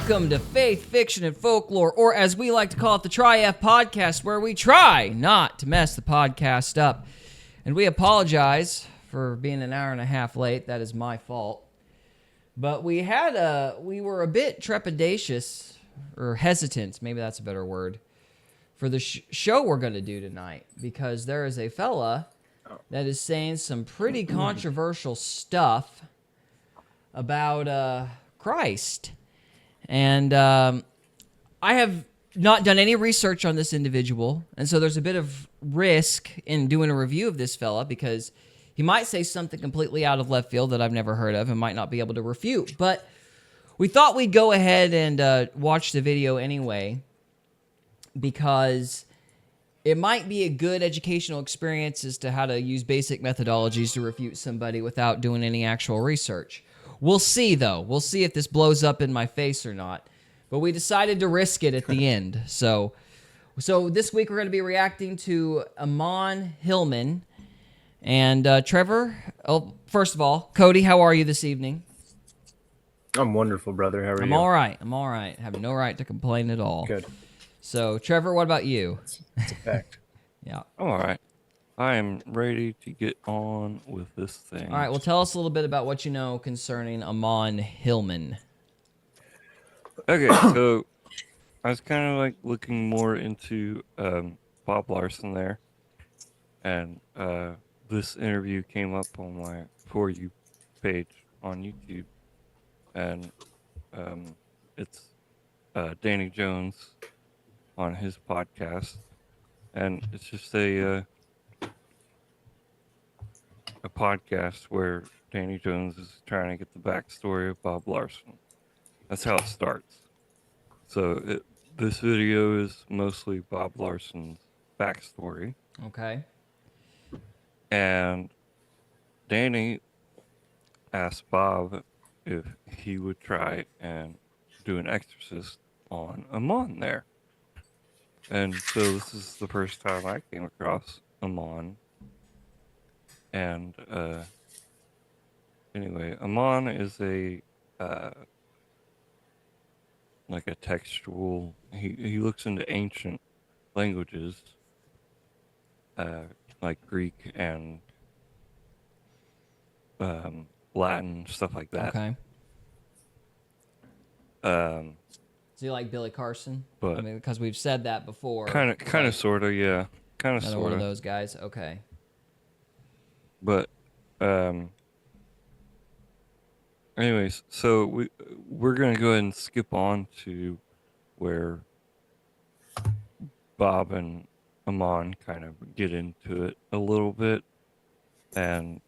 Welcome to Faith, Fiction, and Folklore, or as we like to call it, the Tri-F Podcast, where we try not to mess the podcast up. And we apologize for being an hour and a half late. That is my fault. But we were a bit trepidatious, or hesitant, maybe that's a better word, for the show we're going to do tonight, because there is a fella that is saying some pretty controversial stuff about Christ. And I have not done any research on this individual, and so there's a bit of risk in doing a review of this fella, because he might say something completely out of left field that I've never heard of and might not be able to refute. But we thought we'd go ahead and watch the video anyway, because it might be a good educational experience as to how to use basic methodologies to refute somebody without doing any actual research. We'll see, though. We'll see if this blows up in my face or not. But we decided to risk it at the end. So this week we're going to be reacting to Ammon Hillman. And Trevor, first of all, Cody, how are you this evening? I'm wonderful, brother. How are you? I'm all right. I have no right to complain at all. Good. So, Trevor, what about you? It's a fact. Yeah. I'm all right. I am ready to get on with this thing. All right, well, tell us a little bit about what you know concerning Ammon Hillman. Okay, so I was kind of like looking more into Bob Larson there, and this interview came up on my For You page on YouTube, and it's Danny Jones on his podcast, and it's just a podcast where Danny Jones is trying to get the backstory of Bob Larson. That's how it starts. So this video is mostly Bob Larson's backstory. Okay. And Danny asked Bob if he would try and do an exorcist on Ammon there. And so this is the first time I came across Ammon. And anyway, Ammon is a like a textual. He looks into ancient languages, like Greek and Latin, stuff like that. Okay. Um, Is he like Billy Carson? But I mean, because we've said that before. kind of, sort of, yeah, kind of, Another sort one of of. those guys. Okay. But anyways, so we're gonna go ahead and skip on to where Bob and Ammon kind of get into it a little bit, and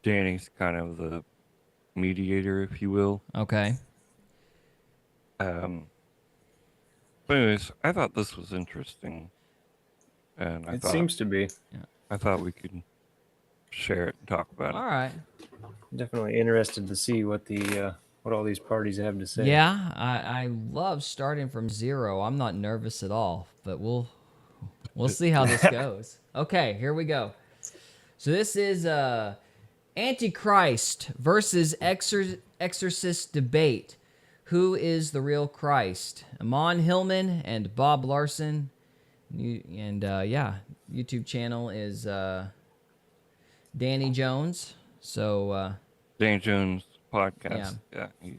Danny's kind of the mediator, if you will. Okay. But anyways, I thought this was interesting, and It seems to be. I thought we could share it and talk about All it. right. Definitely interested to see what what all these parties have to say. Yeah, I love starting from zero. I'm not nervous at all, but we'll see how this goes. Okay, here we go. So this is Antichrist versus Exorcist debate. Who is the real Christ? Ammon Hillman and Bob Larson. YouTube channel is Danny Jones. So Danny Jones podcast. Yeah, he's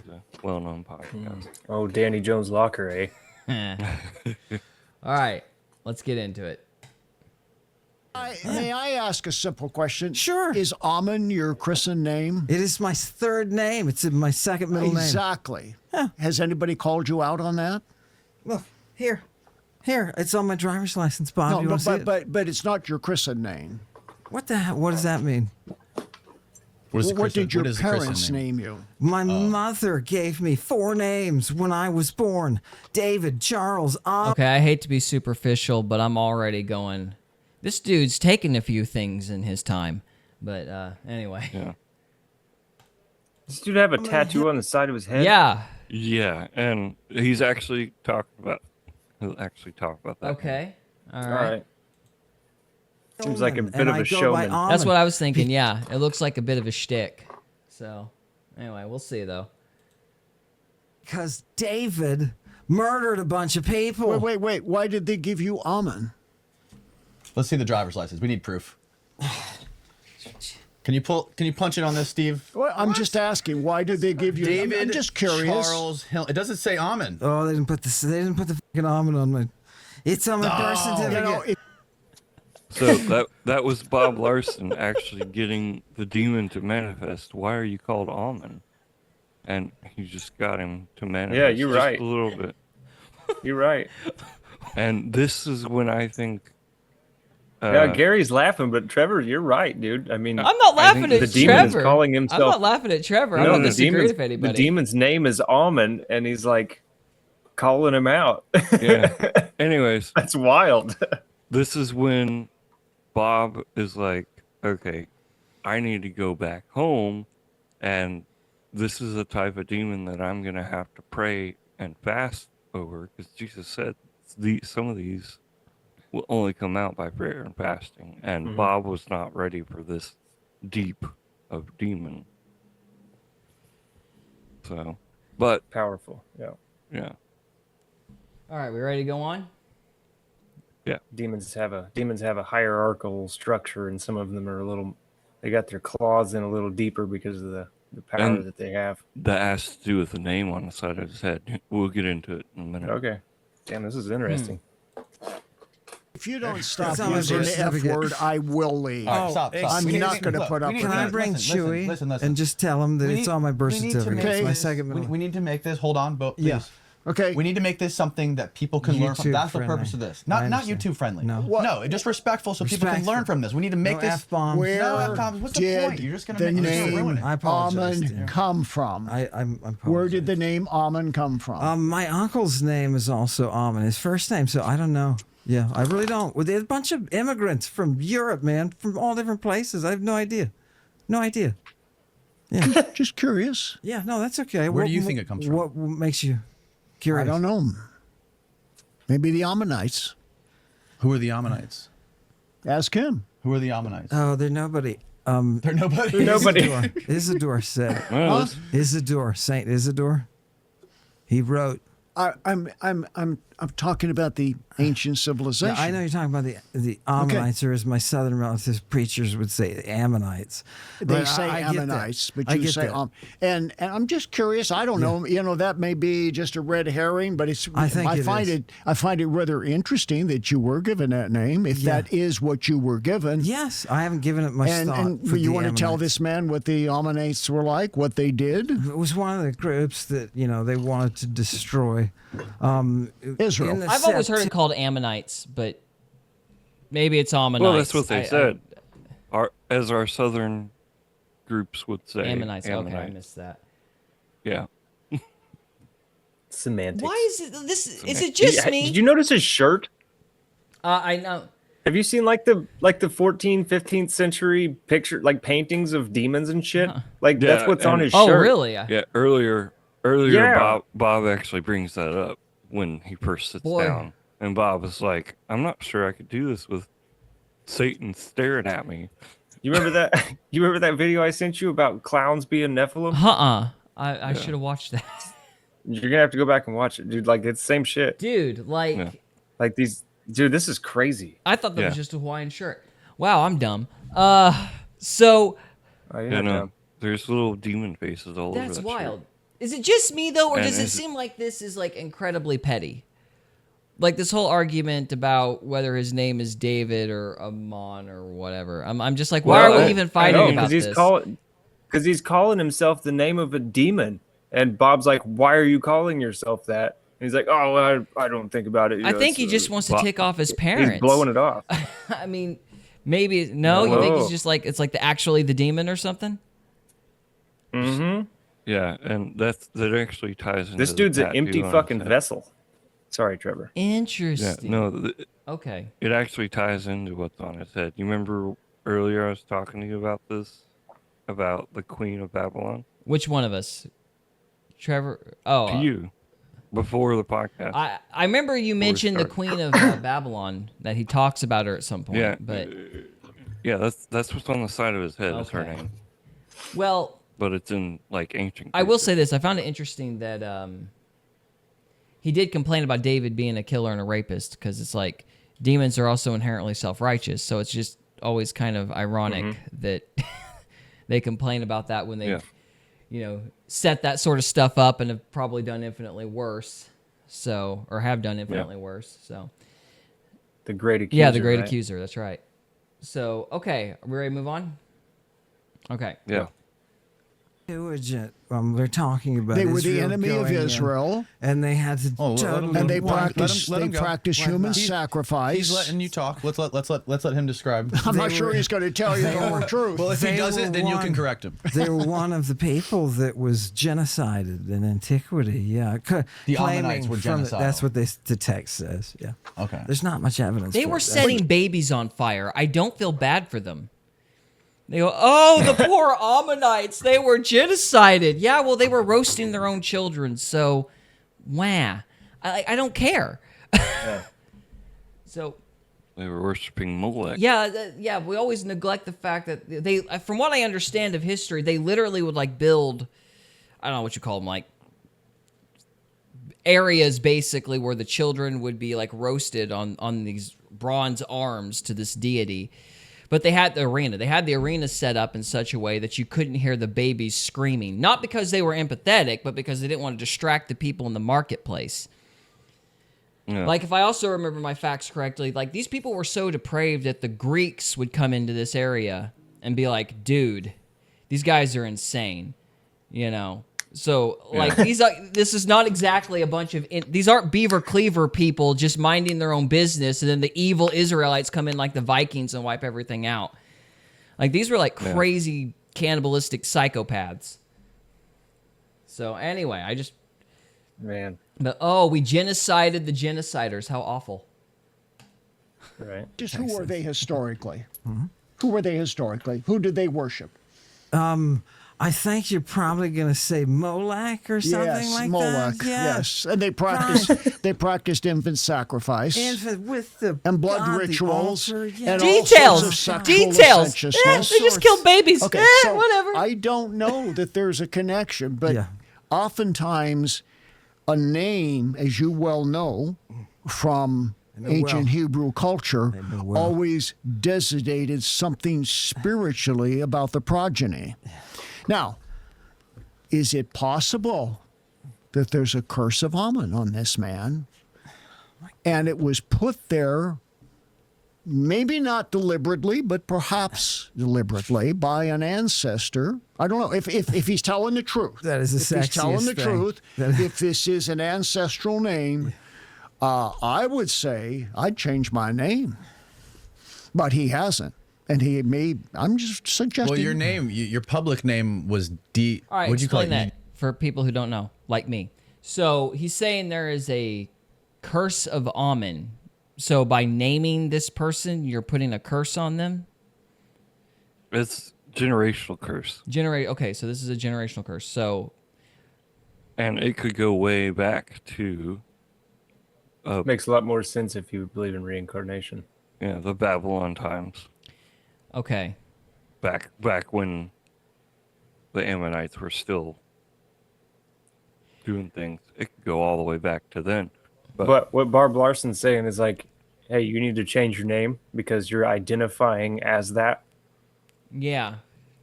a well-known podcast. Oh, Danny Jones Locker, eh? all right, let's get into it. May I ask a simple question? Sure. Is Ammon your christened name? It is my third name. It's my second middle name. Exactly. Yeah. Has anybody called you out on that? Well, here. It's on my driver's license, Bob. No, you want to see it? but it's not your christened name. What the hell? What does that mean? What did your parents name you? My mother gave me 4 names when I was born. David, Charles, Okay, I hate to be superficial, but I'm already going, this dude's taken a few things in his time. But anyway. Yeah. Does this dude have a tattoo on the side of his head? Yeah. Yeah, and he's actually he'll actually talk about that. Okay. All All right. right. Seems like a bit and of I a go by showman. Ammon. That's what I was thinking, yeah. It looks like a bit of a shtick. So, anyway, we'll see, though. Because David murdered a bunch of people. Wait. Why did they give you Ammon? Let's see the driver's license. We need proof. Can you punch it on this, Steve? Well, I'm just asking. Why did they give you? David. I'm just curious. Charles Hill. It doesn't say Ammon. Oh, they didn't put the fucking almond on my. It's on my birth certificate. So that was Bob Larson actually getting the demon to manifest. Why are you called Ammon? And he just got him to manifest. Yeah, you're just right. A little bit. You're right. And this is when I think. Yeah, Gary's laughing, but Trevor, you're right, dude. I mean, I'm not laughing at the demon's Trevor. calling himself. I'm not laughing at Trevor. I'm No, not disagreeing with the anybody. demon's name is Ammon, and he's like calling him out. Yeah. Anyways, That's wild. this is when Bob is like, okay, I need to go back home, and this is a type of demon that I'm going to have to pray and fast over, because Jesus said some of these will only come out by prayer and fasting, and Bob was not ready for this deep of demon. So, but Powerful. Yeah. yeah, All right, we ready to go on? Demons have a hierarchical structure, and some of them are they got their claws in a little deeper because of the power And- that they have. that has to do with the name on the side of his head. We'll get into it in a minute. Okay. Damn, this is interesting. If you don't stop It's on my using birth the F certificate. word, I will leave. All right, stop. I'm We need not to- going to look, put we up need with to- Can I that. bring listen, Chewy listen. and just tell him that We it's need- on my birth we need to certificate? make It's my this- second middle. We need to make this. Hold on, but please. Yeah. Okay. We need to make this something that people can learn from. YouTube That's the friendly. purpose of this. I Not understand. YouTube friendly. No. What- No, just respectful so people can Respectful. learn from this. We need to make No this. F-bombs. Where No F-bombs. What's the did point? You're just gonna the make you're just gonna ruin name it. I apologize, Ammon dear. come from? I'm Where did the name Ammon come from? My uncle's name is also Ammon, his first name, so I don't know. Yeah, I really don't. Well, there's a bunch of immigrants from Europe, man, from all different places. I have no idea. No idea. Yeah. Just curious. Yeah, no, that's okay. Where do you think it comes from? What makes you curious? I don't know. Maybe the Ammonites. Who are the Ammonites? Ask him. Who are the Ammonites? Oh, they're nobody. They're nobody. Nobody. Isidore said. Well, let's- Isidore, Saint Isidore. He wrote. I'm talking about the ancient civilization. Yeah, I know you're talking about the Ammonites, or as my southern relatives preachers would say, the Ammonites. They But say I get that. Ammonites, but I you get say that. and I'm just curious. I don't know. You know, that may be just a red herring, but it's. I think it find is. it. I find it rather interesting that you were given that name, if Yeah. that is what you were given. Yes, I haven't given it much thought. And for you the want to tell Ammonites. this man what the Ammonites were like, what they did? It was one of the groups that they wanted to destroy Israel. in the I've always heard Sept- it called Ammonites, but maybe it's Ammonites. well, that's what they I- said. As our southern groups would say. Ammonites. Okay, I Ammonite. missed that. Yeah. Semantics. Why is it this? Is it just me? Did you notice his shirt? I know. Have you seen like the 14th, 15th century picture, like paintings of demons and shit? Like that's Yeah, what's on and- his Oh, shirt. really? Yeah. Earlier, Yeah. Bob actually brings that up when he first sits Boy. down, and Bob is like, "I'm not sure I could do this with Satan staring at me." You remember that? You remember that video I sent you about clowns being Nephilim? I should have watched that. You're gonna have to go back and watch it, dude. Like it's the same shit. Dude, like, Yeah. Like these, dude. This is crazy. I thought that was Yeah. just a Hawaiian shirt. Wow, I'm dumb. So Oh, You yeah, know, there's little demon faces all over that's that wild. Is it just me though, or And does it is it- seem like this is like incredibly petty? Like this whole argument about whether his name is David or Ammon or whatever. I'm just like, why Well, are I- we even I fighting know, about this? Because he's calling himself the name of a demon, and Bob's like, "Why are you calling yourself that?" And he's like, "Oh, well, I don't think about it." You I know, think he it's, just wants to Bob- tick off his parents. He's blowing it off. I mean, maybe no. You think he's Whoa. just like it's like actually the demon or something? Mm-hmm. Yeah, and that actually ties into This the dude's an tattoo empty on his fucking head. vessel. Sorry, Trevor. Yeah, Interesting. no, Okay. it actually ties into what's on his head. You remember earlier I was talking to you about this, about the Queen of Babylon? Which one of us? Trevor. Oh, To you, before the podcast. I remember you mentioned the started. Queen of Babylon, that he talks about her at some point. Yeah, But yeah, that's what's on the side of his head is her Okay. name, well, but it's in like ancient. I will Greek. say this: I found it interesting that he did complain about David being a killer and a rapist, because it's like demons are also inherently self-righteous. So it's just always kind of ironic that they complain about that when they, set that sort of stuff up and have probably done infinitely worse. So, or have done infinitely worse. So, the great accuser. yeah, the great right? accuser. That's right. So, okay, are we ready to move on? Okay. Yeah. They're talking about They were the Israel enemy of going in, Israel. and they had to Oh, let him- totally And they Let him- let him go. practice human He's- sacrifice. He's letting you talk. Let's let him describe. I'm not they sure were- he's going to tell you the whole truth. Well, if he They does were it, then you can one- correct him. They were one of the people that was genocided in antiquity. Yeah, The claiming Ammonites were from genocidal. that's what the text says. Yeah. Okay. There's not much evidence. They for were it. setting babies on fire. I don't feel bad for them. They go, oh, the poor Ammonites, they were genocided. Yeah, well, they were roasting their own children, so, wah. I don't care. So, They were worshiping Molech. yeah, we always neglect the fact that they, from what I understand of history, they literally would, like, build, I don't know what you call them, like, areas, basically, where the children would be, like, roasted on these bronze arms to this deity. But they had the arena. They had the arena set up in such a way that you couldn't hear the babies screaming. Not because they were empathetic, but because they didn't want to distract the people in the marketplace. Yeah. Like, if I also remember my facts correctly, like, these people were so depraved that the Greeks would come into this area and be like, dude, these guys are insane, So, like, this is not exactly a bunch of... these aren't beaver cleaver people just minding their own business, and then the evil Israelites come in like the Vikings and wipe everything out. Like, these were, like, crazy cannibalistic psychopaths. So, anyway, Man, But, we genocided the genociders. How awful. right? Just who were they historically? Who were they historically? Who did they worship? I think you're probably going to say Molech or something Yes, like Moloch. that. Yeah. Yes, and they practiced infant sacrifice And with the and blood God, the rituals altar, yeah. and all sorts of Details. sexual Details. licentiousness. They just killed babies. Okay, so Whatever. I don't know that there's a connection, but Yeah. oftentimes a name, as you well know, from know ancient well. Hebrew culture, know well. always designated something spiritually about the progeny. Now, is it possible that there's a curse of Ammon on this man? And it was put there, maybe not deliberately, but perhaps deliberately by an ancestor. I don't know if he's telling the truth. That is the If he's telling the sexiest thing. truth, That- if this is an ancestral name, I would say I'd change my name. But he hasn't. And he may, I'm just suggesting. Well, your name, your public name was D. All right, What'd you call explain it? that for people who don't know, like me. So he's saying there is a curse of Ammon. So by naming this person, you're putting a curse on them? It's generational curse. Okay, so this is a generational curse. So, And it could go way back to Makes a lot more sense if you believe in reincarnation. the Babylon times. okay. Back when the Ammonites were still doing things. It could go all the way back to then. But what Barb Larson's saying is like, hey, you need to change your name because you're identifying as that. Yeah.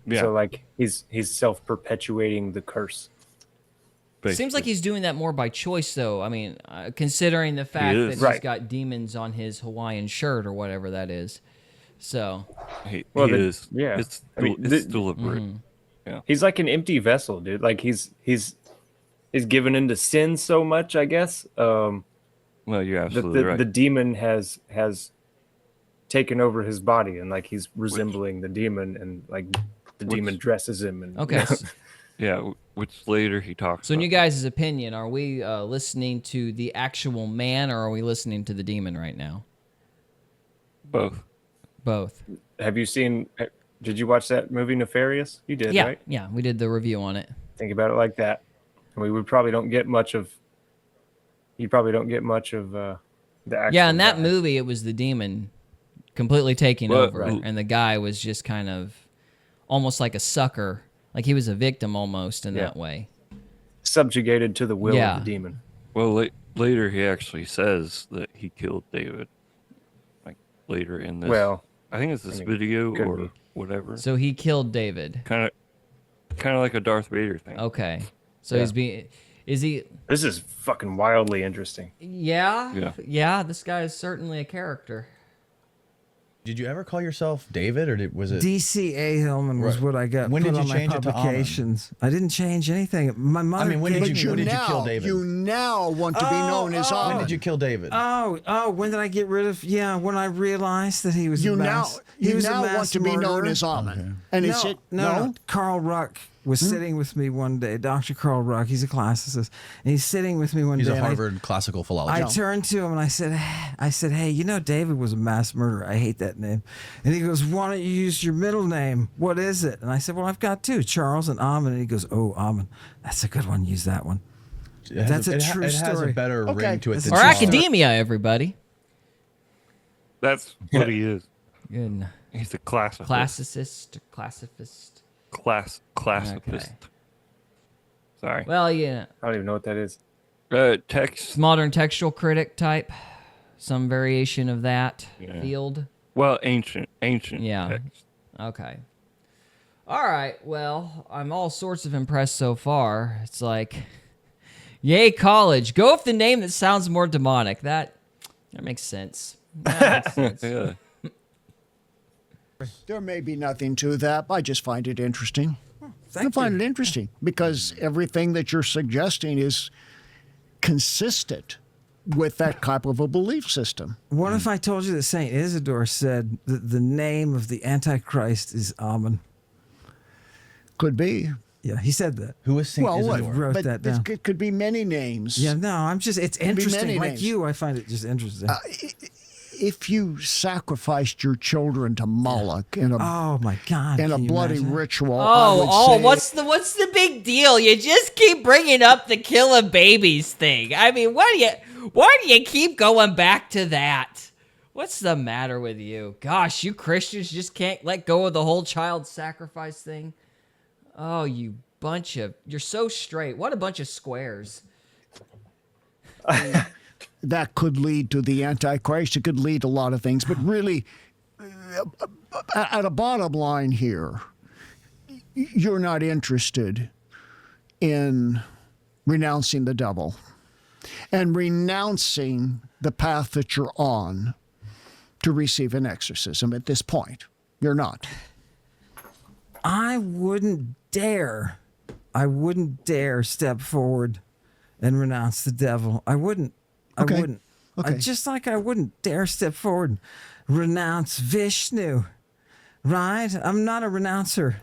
Yeah, So like he's self-perpetuating the curse. Seems like he's doing that more by choice, though. I mean, considering the fact that is. he's Right. got demons on his Hawaiian shirt or whatever that is. So, he Well, is. yeah. It's I mean, it's the- deliberate. He's like an empty vessel, dude. Like he's given into sin so much, I guess. Well, you're That absolutely right. the demon has taken over his body, and like he's resembling the demon, and like the demon dresses him. And okay. Yeah, which later he talks So, in about. you guys' opinion, are we listening to the actual man, or are we listening to the demon right now? Both. Both. Have you seen? Did you watch that movie Nefarious? You did, Yeah, right? yeah. We did the review on it. Think about it like that. And we would probably don't get much of. You probably don't get much of the actual. Yeah, in that guy. movie, it was the demon completely taking Well, over, right. and the guy was just kind of almost like a sucker, like he was a victim almost in Yeah. that way. subjugated to the will Yeah. of the demon. Well, later he actually says that he killed David. Like later in this. Well, I think it's this video could or be. whatever. So he killed David. Kind of like a Darth Vader thing. Okay. So Yeah. he's being. Is he? This is fucking wildly interesting. Yeah. Yeah. Yeah. This guy is certainly a character. Did you ever call yourself David, or was it? DCA Hillman was Right. what I got When put did you on my change it to Ammon? publications. I didn't change anything. My mother. I mean, when gave did you me- kill David? You now want to be known as oh. Ammon. When did you kill David? Oh, when did I get rid of? Yeah, when I realized that he was You a now mass, he was a want mass to be known murderer. as Ammon. And is it no? Carl Ruck was sitting with me one day. Dr. Carl Ruck, he's a classicist, and he's sitting with me one He's day. a and Harvard classical I philologist. turned to him and I said, hey, you know David was a mass murderer. I hate that name. And he goes, why don't you use your middle name? What is it? And I said, well, I've got two, Charles and Ammon. And he goes, oh, Ammon, that's a good one. Use that one. That's a true It has story. a better Okay. ring to it It's than Or Charles. academia, everybody. That's what he is. Good. He's a classicist. Classicist. Classicist. Okay. Sorry. Well, yeah. I don't even know what that is. Text. Modern textual critic type. Some variation of that Yeah. field. Well, ancient. Yeah. Text. Okay. All right. Well, I'm all sorts of impressed so far. It's like, yay, college. Go with the name that sounds more demonic. That makes sense. That makes sense. Yeah. There may be nothing to that. I just find it interesting. I find it interesting because everything that you're suggesting is consistent with that type of a belief system. What if I told you that St. Isidore said that the name of the Antichrist is Ammon? Could be. Yeah, he said that. Who is Saint Well, Isidore? what? Wrote But that this down. could be many names. Yeah, no, it's be interesting. many Like names. you, I find it just interesting. If you sacrificed your children to Moloch in a oh my God! in a can you bloody imagine? ritual, I would say, what's the big deal? You just keep bringing up the killing babies thing. I mean, why do you keep going back to that? What's the matter with you? Gosh, you Christians just can't let go of the whole child sacrifice thing. Oh, you're so straight. What a bunch of squares. that could lead to the Antichrist. It could lead to a lot of things. But really, at a bottom line here, you're not interested in renouncing the devil and renouncing the path that you're on to receive an exorcism at this point. You're not. I wouldn't dare step forward and renounce the devil. I wouldn't. Okay. I wouldn't. Okay. Just like I wouldn't dare step forward and renounce Vishnu. Right? I'm not a renouncer.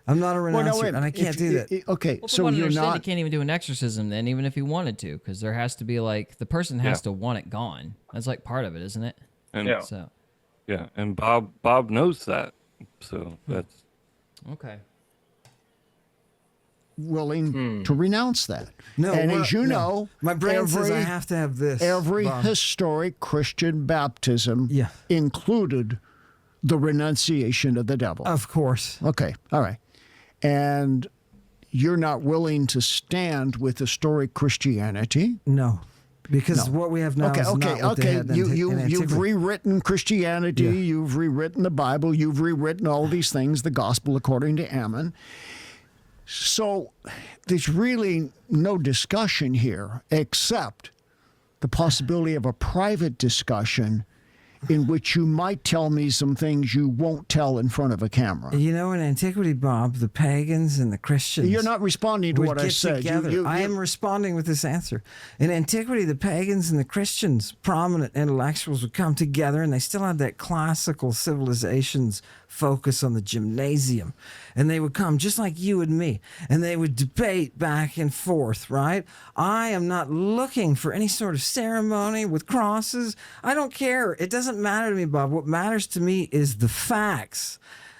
I'm not a renouncer, wait a and I minute. can't do that. Okay, Well, so from what I you're understand, not. he can't even do an exorcism then, even if he wanted to, because there has to be like the person has to want it gone. That's like part of it, isn't it? And Yeah. So yeah, and Bob knows that. So that's okay. willing to renounce that. No, and we're- as you no. know, My brain says I every- have to have this. every Bob. historic Christian baptism Yeah. included the renunciation of the devil. Of course. Okay, all right. And you're not willing to stand with historic Christianity. No. Because what we have now is not what they had in You've antiquity. rewritten Christianity. Yeah. You've rewritten the Bible. You've rewritten all these things, the gospel according to Ammon. So there's really no discussion here except the possibility of a private discussion in which you might tell me some things you won't tell in front of a camera. You know, in antiquity, Bob, the pagans and the Christians. You're not responding to would what I get said. together. I am responding with this answer. In antiquity, the pagans and the Christians, prominent intellectuals, would come together, and they still had that classical civilization's focus on the gymnasium. And they would come just like you and me, and they would debate back and forth, right? I am not looking for any sort of ceremony with crosses. I don't care. It doesn't matter to me, Bob. What matters to me is the facts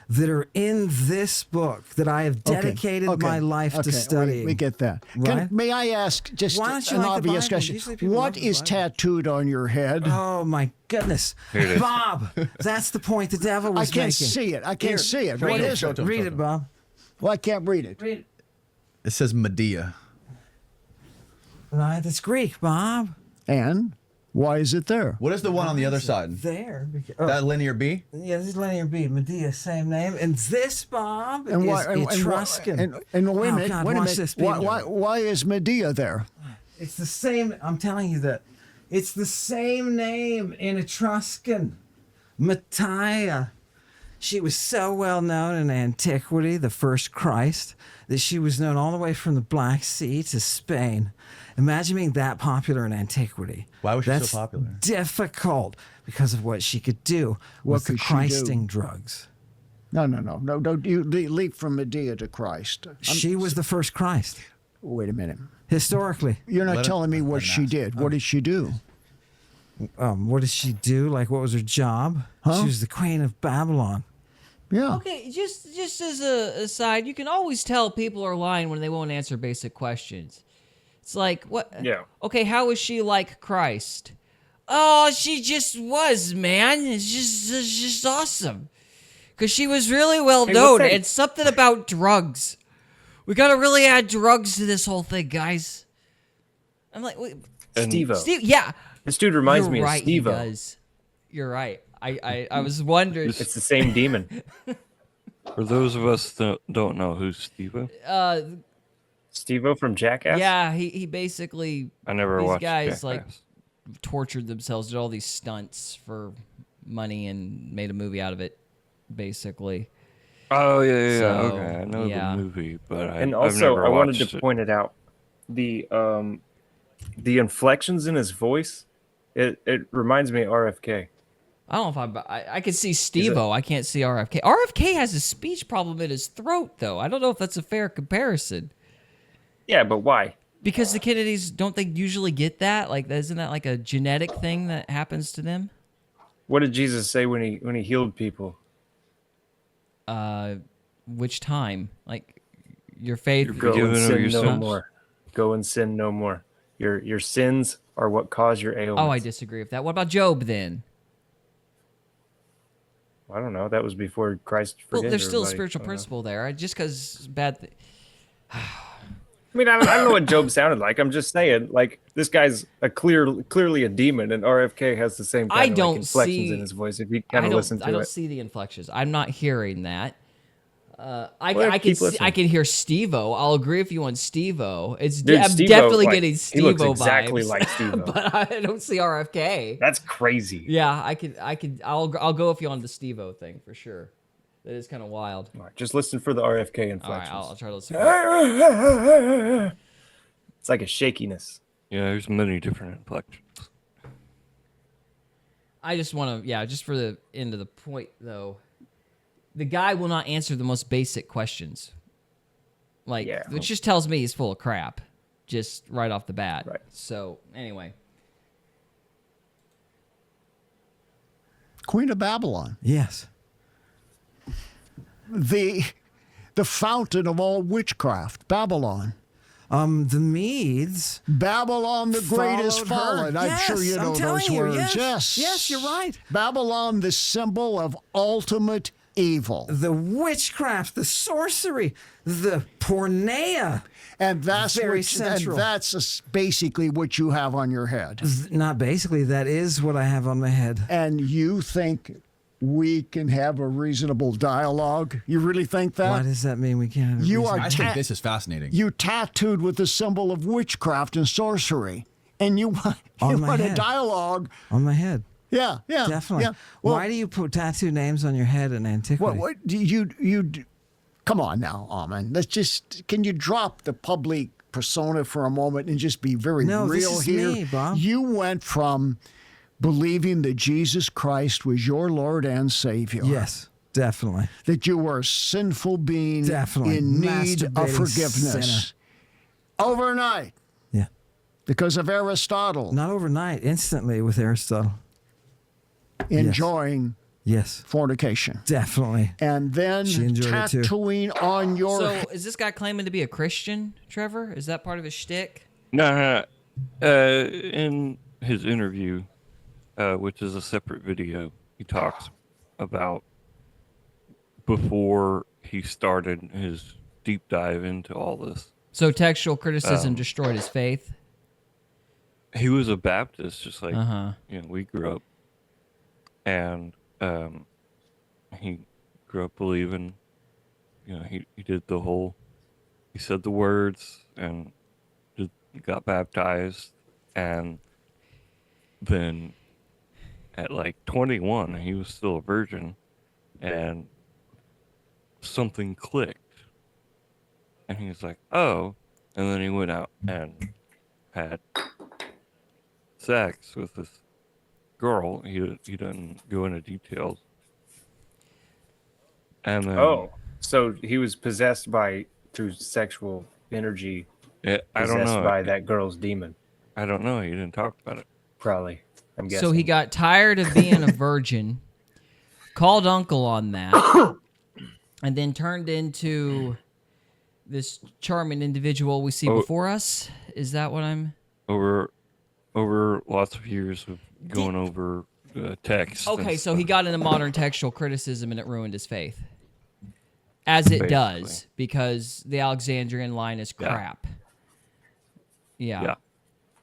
that are in this book that I have dedicated my life to studying. We get that. Right? May I ask just Why don't you an like the obvious Bible? question? Usually people What love the is Bible. tattooed on your head? Oh my goodness, Here it is. Bob! That's the point the devil I was can't making. see it. I can't see it. What Read is it? it. Read it, Bob. Well, I can't read it. Read it. It says Medea. Right, that's Greek, Bob. And why is it there? What is the one on the other side? There. That linear B? Yeah, this is linear B. Medea, same name. And this, Bob, And why? is Etruscan. And wait a Oh, minute. God, wait a watch minute. this, Why is Medea there? It's the same. I'm telling you that. It's the same name in Etruscan. Mattia. She was so well known in antiquity, the first Christ, that she was known all the way from the Black Sea to Spain. Imagine being that popular in antiquity. Why was she so That's popular? difficult because of what she could do What with the could she do? Christing drugs. No. You leap from Medea to Christ. She was the first Christ, Wait a minute. historically. You're not Let telling me him what she ask. did. What did she do? What did she do? Like, what was her job? Huh? She was the queen of Babylon. Yeah. Okay, just as a aside, you can always tell people are lying when they won't answer basic questions. It's like, what? Yeah. Okay, how was she like Christ? Oh, she just was, man. It's just awesome. Because she was really well Hey, known. what's that- And something about drugs. We gotta really add drugs to this whole thing, guys. I'm like, wait, Steve-O. Steve, yeah. This dude reminds You're me right, of Steve-O. He does. You're right. I was wondering. It's the same demon. For those of us that don't know who's Steve-O, Steve-O from Jackass? Yeah, he basically I never these watched guys like Jackass. tortured themselves, did all these stunts for money, and made a movie out of it. Basically, Oh yeah. So, Okay, I know yeah. the movie, but And I've also, never I wanted watched to it. point it out. The inflections in his voice, it reminds me of RFK. I don't know if I could see Steve-O. I can't see RFK. RFK has a speech problem in his throat, though. I don't know if that's a fair comparison. Yeah, but why? Because the Kennedys, don't they usually get that? Like, isn't that like a genetic thing that happens to them? What did Jesus say when he healed people? Which time? Like, your faith. You're Go Forgiven and of sin your no sins? more. Go and sin no more. Your sins are what cause your ailments. Oh, I disagree with that. What about Job then? I don't know. That was before Christ Well, forgave there's still a everybody. spiritual I don't know. principle there. Just because bad. I mean, I don't know what Job sounded like. I'm just saying, like, this guy's clearly a demon, and RFK has the same I kind of don't like, inflections see- in his voice. If you I kind of don't. listen I to don't it, see the inflections. I'm not hearing that. Well, I can keep see, listening. I can hear Steve-O. I'll agree with you on Steve-O. It's Dude, I'm Steve-O, definitely like, getting he Steve-O looks exactly vibes, like Steve-O. but I don't see RFK. that's crazy. Yeah, I'll go with you on the Steve-O thing for sure. That is kind of wild. All right, just listen for the RFK All right, I'll inflections. try to listen. It's like a shakiness. Yeah, there's many different inflections. I just want to, just for the end of the point though, the guy will not answer the most basic questions. Like, Yeah. which just tells me he's full of crap, just right off the bat. Right. So anyway, Queen of Babylon, Yes. the fountain of all witchcraft, Babylon. The Medes. Babylon the great is followed her. fallen. I'm sure you Yes, I'm know telling those you, words. yes. Yes. Yes, you're right. Babylon, the symbol of ultimate evil. The witchcraft, the sorcery, the porneia. And that's Very what, central. and that's basically what you have on your head. Not basically, that is what I have on my head. And you think we can have a reasonable dialogue? You really think that? Why does that mean we can't have a You reason- are I think this is fascinating. you tattooed with the symbol of witchcraft and sorcery, and you want On my a head. dialogue? on my head? Yeah, yeah, Definitely. Yeah. Well, Why do you put tattoo names on your head in antiquity? what do you? Come on now, Ammon. Let's just. Can you drop the public persona for a moment and just be very No, this real is here? me, Bob. You went from believing that Jesus Christ was your Lord and Savior. Yes, definitely. That you were a sinful being Definitely. in need of Masturbating forgiveness. sinner. Overnight, Yeah. because of Aristotle Not overnight, instantly with Aristotle. enjoying Yes, fornication. definitely. And then She enjoyed it too. tattooing on your so is this guy claiming to be a Christian, Trevor? Is that part of his shtick? No. In his interview, which is a separate video, he talks about before he started his deep dive into all this. So textual criticism destroyed his faith. he was a Baptist, just like Uh-huh. we grew up, and he grew up believing. He did the whole. He said the words and got baptized, and then at like 21, he was still a virgin, and something clicked, and he was like, "Oh," and then he went out and had sex with this girl. He doesn't go into details, and then So he was possessed through sexual energy, I don't possessed know. by that girl's demon. I don't know. He didn't talk about it. Probably. I'm guessing. So he got tired of being a virgin, called uncle on that, and then turned into this charming individual we see before us. Is that what I'm... Over lots of years of going over text. Okay, and so he stuff. got into modern textual criticism and it ruined his faith. As it does, Basically. because the Alexandrian line is crap. Yeah.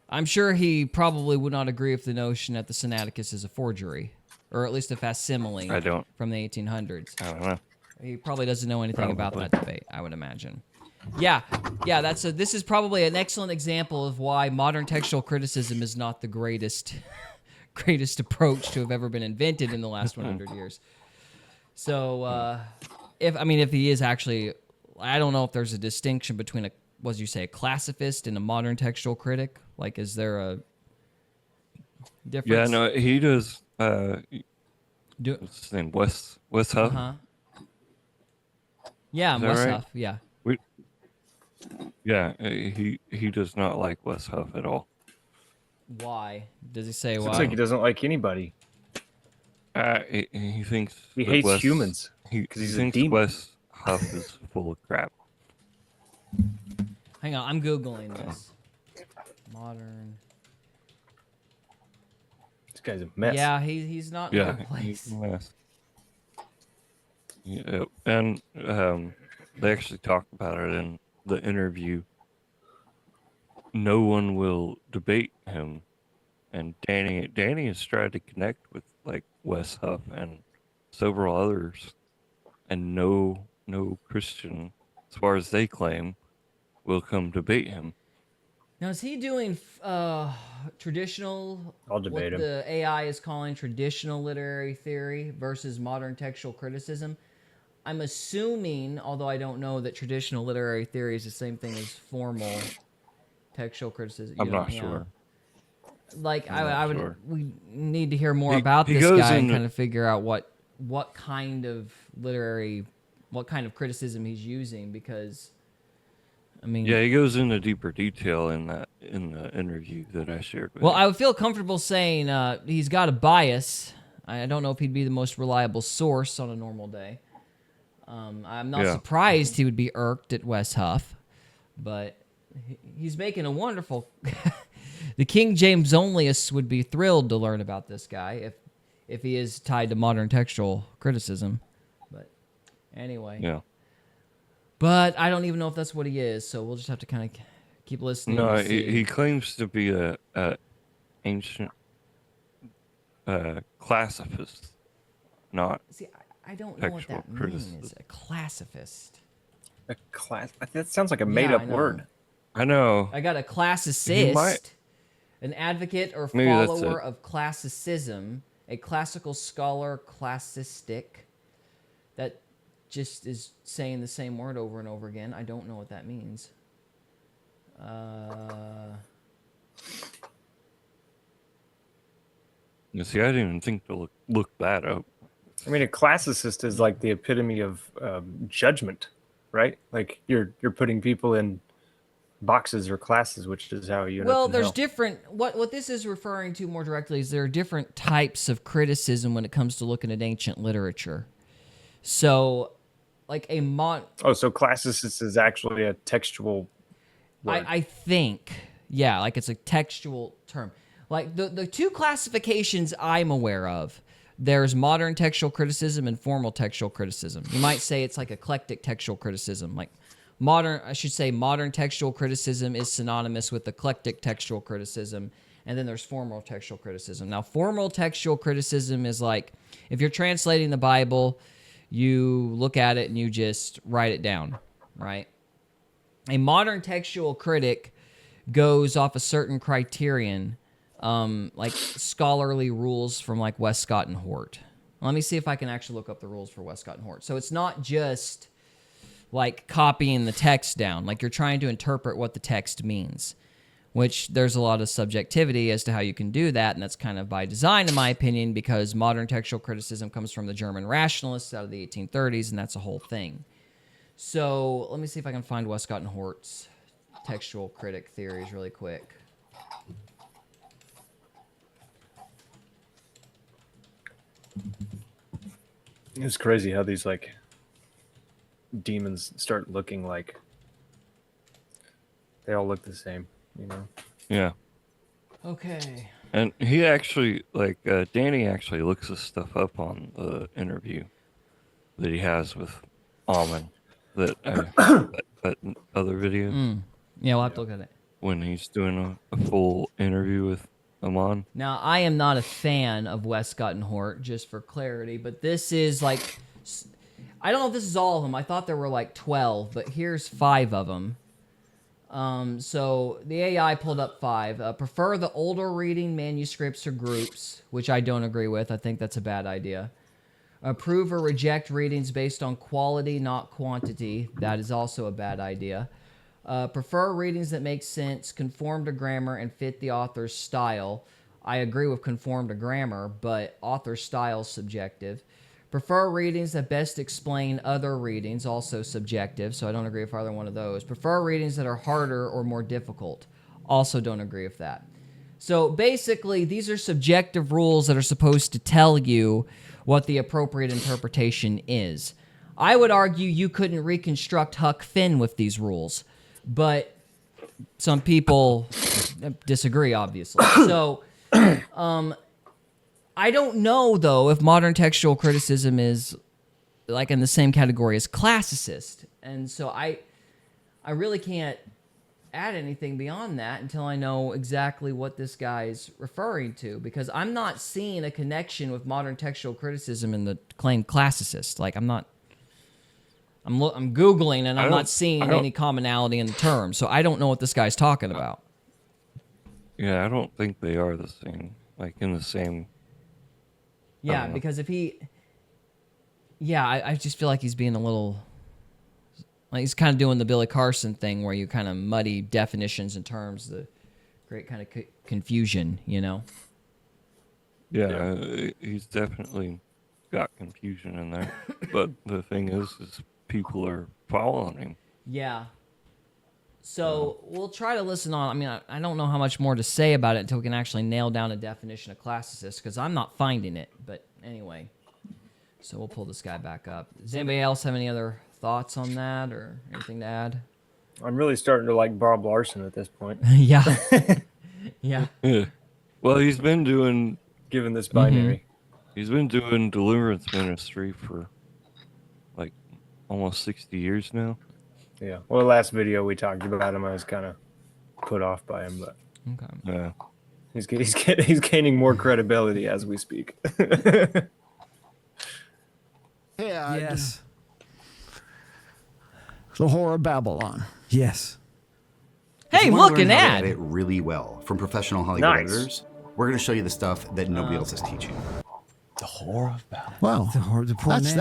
I'm sure he probably would not agree with the notion that the Sinaiticus is a forgery, or at least a facsimile I don't. from the 1800s. I don't know. He probably doesn't know anything about Probably. that debate, I would imagine. Yeah, this is probably an excellent example of why modern textual criticism is not the greatest approach to have ever been invented in the last 100 years. So, if he is actually, I don't know if there's a distinction between a classicist and a modern textual critic. Like, is there a difference? Yeah, no, he does. What's his name? Wes Huff. Uh-huh. Yeah, Is that Wes right? Huff, yeah. Yeah, he does not like Wes Huff at all. Why? Does he say Looks why? like he doesn't like anybody. He thinks He that hates humans He because he's a thinks demon. Wes Huff is full of crap. Hang on, I'm Googling this. Modern. This guy's a mess. Yeah, he's not in a Yeah, good he's place. a mess. Yeah, and they actually talk about it in the interview. No one will debate him, and Danny has tried to connect with like Wes Huff and several others, and no Christian, as far as they claim, will come debate him. Now, is he doing traditional, I'll debate what him. the AI is calling traditional literary theory versus modern textual criticism? I'm assuming, although I don't know, that traditional literary theory is the same thing as formal textual criticism. I'm not sure. Like, I'm not sure. we need to hear more He- about he this goes guy and into- kind of figure out what kind of criticism he's using, because, I mean... Yeah, he goes into deeper detail in the interview that I shared with Well, you. I would feel comfortable saying he's got a bias. I don't know if he'd be the most reliable source on a normal day. I'm not Yeah. surprised he would be irked at Wes Huff, but he's making a wonderful... The King James onlyists would be thrilled to learn about this guy if he is tied to modern textual criticism. But anyway. Yeah. But I don't even know if that's what he is, so we'll just have to kind of keep listening. No, and see. he claims to be a ancient classicist, not. See, I don't know what Textual that means. criticism. A classicist. A class. That sounds like a Yeah, made-up I know. word. I know. I got a He classicist, might- an advocate or Maybe that's follower it. of classicism, a classical scholar, classistic. That just is saying the same word over and over again. I don't know what that means. You see, I didn't even think to look that up. I mean, a classicist is like the epitome of judgment, right? Like you're putting people in boxes or classes, which is how you end Well, up in there's hell. different. What this is referring to more directly is there are different types of criticism when it comes to looking at ancient literature. So, like a Oh, so classicist is actually a textual word. I think, yeah, like it's a textual term. Like the two classifications I'm aware of, there's modern textual criticism and formal textual criticism. You might say it's like eclectic textual criticism. Like modern textual criticism is synonymous with eclectic textual criticism. And then there's formal textual criticism. Now, formal textual criticism is like if you're translating the Bible, you look at it and you just write it down, right? A modern textual critic goes off a certain criterion, like scholarly rules from like Westcott and Hort. Let me see if I can actually look up the rules for Westcott and Hort. So it's not just like copying the text down, like you're trying to interpret what the text means, which there's a lot of subjectivity as to how you can do that, and that's kind of by design, in my opinion, because modern textual criticism comes from the German rationalists out of the 1830s, and that's a whole thing. So let me see if I can find Westcott and Hort's textual critic theories really quick. It's crazy how these like demons start looking like they all look the same, you know? Yeah. Okay. And he actually, like, Danny actually looks this stuff up on the interview that he has with Ammon, that other video, Yeah, we'll have to look at it. when he's doing a full interview with Ammon. Now, I am not a fan of Westcott and Hort, just for clarity, but this is like, I don't know if this is all of them. I thought there were like 12, but here's 5 of them. So the AI pulled up 5. Prefer the older reading manuscripts or groups, which I don't agree with. I think that's a bad idea. Approve or reject readings based on quality, not quantity. That is also a bad idea. Prefer readings that make sense, conform to grammar, and fit the author's style. I agree with conform to grammar, but author's style is subjective. Prefer readings that best explain other readings, also subjective, so I don't agree with either one of those. Prefer readings that are harder or more difficult. Also don't agree with that. So basically, these are subjective rules that are supposed to tell you what the appropriate interpretation is. I would argue you couldn't reconstruct Huck Finn with these rules, but some people disagree, obviously. So, I don't know, though, if modern textual criticism is like in the same category as classicist. And so I really can't add anything beyond that until I know exactly what this guy's referring to, because I'm not seeing a connection with modern textual criticism in the claimed classicist. Like I'm Googling and I'm not seeing any commonality in the term. So I don't know what this guy's talking about. Yeah, I don't think they are the same, like in the same. Yeah, because if he... Yeah, I just feel like he's being a little... Like he's kind of doing the Billy Carson thing where you kind of muddy definitions and terms to create kind of confusion, you know? Yeah, he's definitely got confusion in there. But the thing is people are following him. Yeah. So we'll try to listen on. I mean, I don't know how much more to say about it until we can actually nail down a definition of classicist, because I'm not finding it. But anyway, so we'll pull this guy back up. Does anybody else have any other thoughts on that or anything to add? I'm really starting to like Bob Larson at this point, Yeah. Yeah. Yeah. Well, he's been doing given this binary. He's been doing deliverance ministry for like almost 60 years now. Yeah. Well, the last video we talked about him, I was kind of put off by him, but Okay. Yeah. he's gaining more credibility as we speak. Yeah. Yes. The Whore of Babylon. Yes. Hey, If you wanna look, learn an how to ad. edit really well from professional Hollywood Nice. editors. We're going to show you the stuff that nobody else is teaching. The horror of Babylon. Wow. The poor man.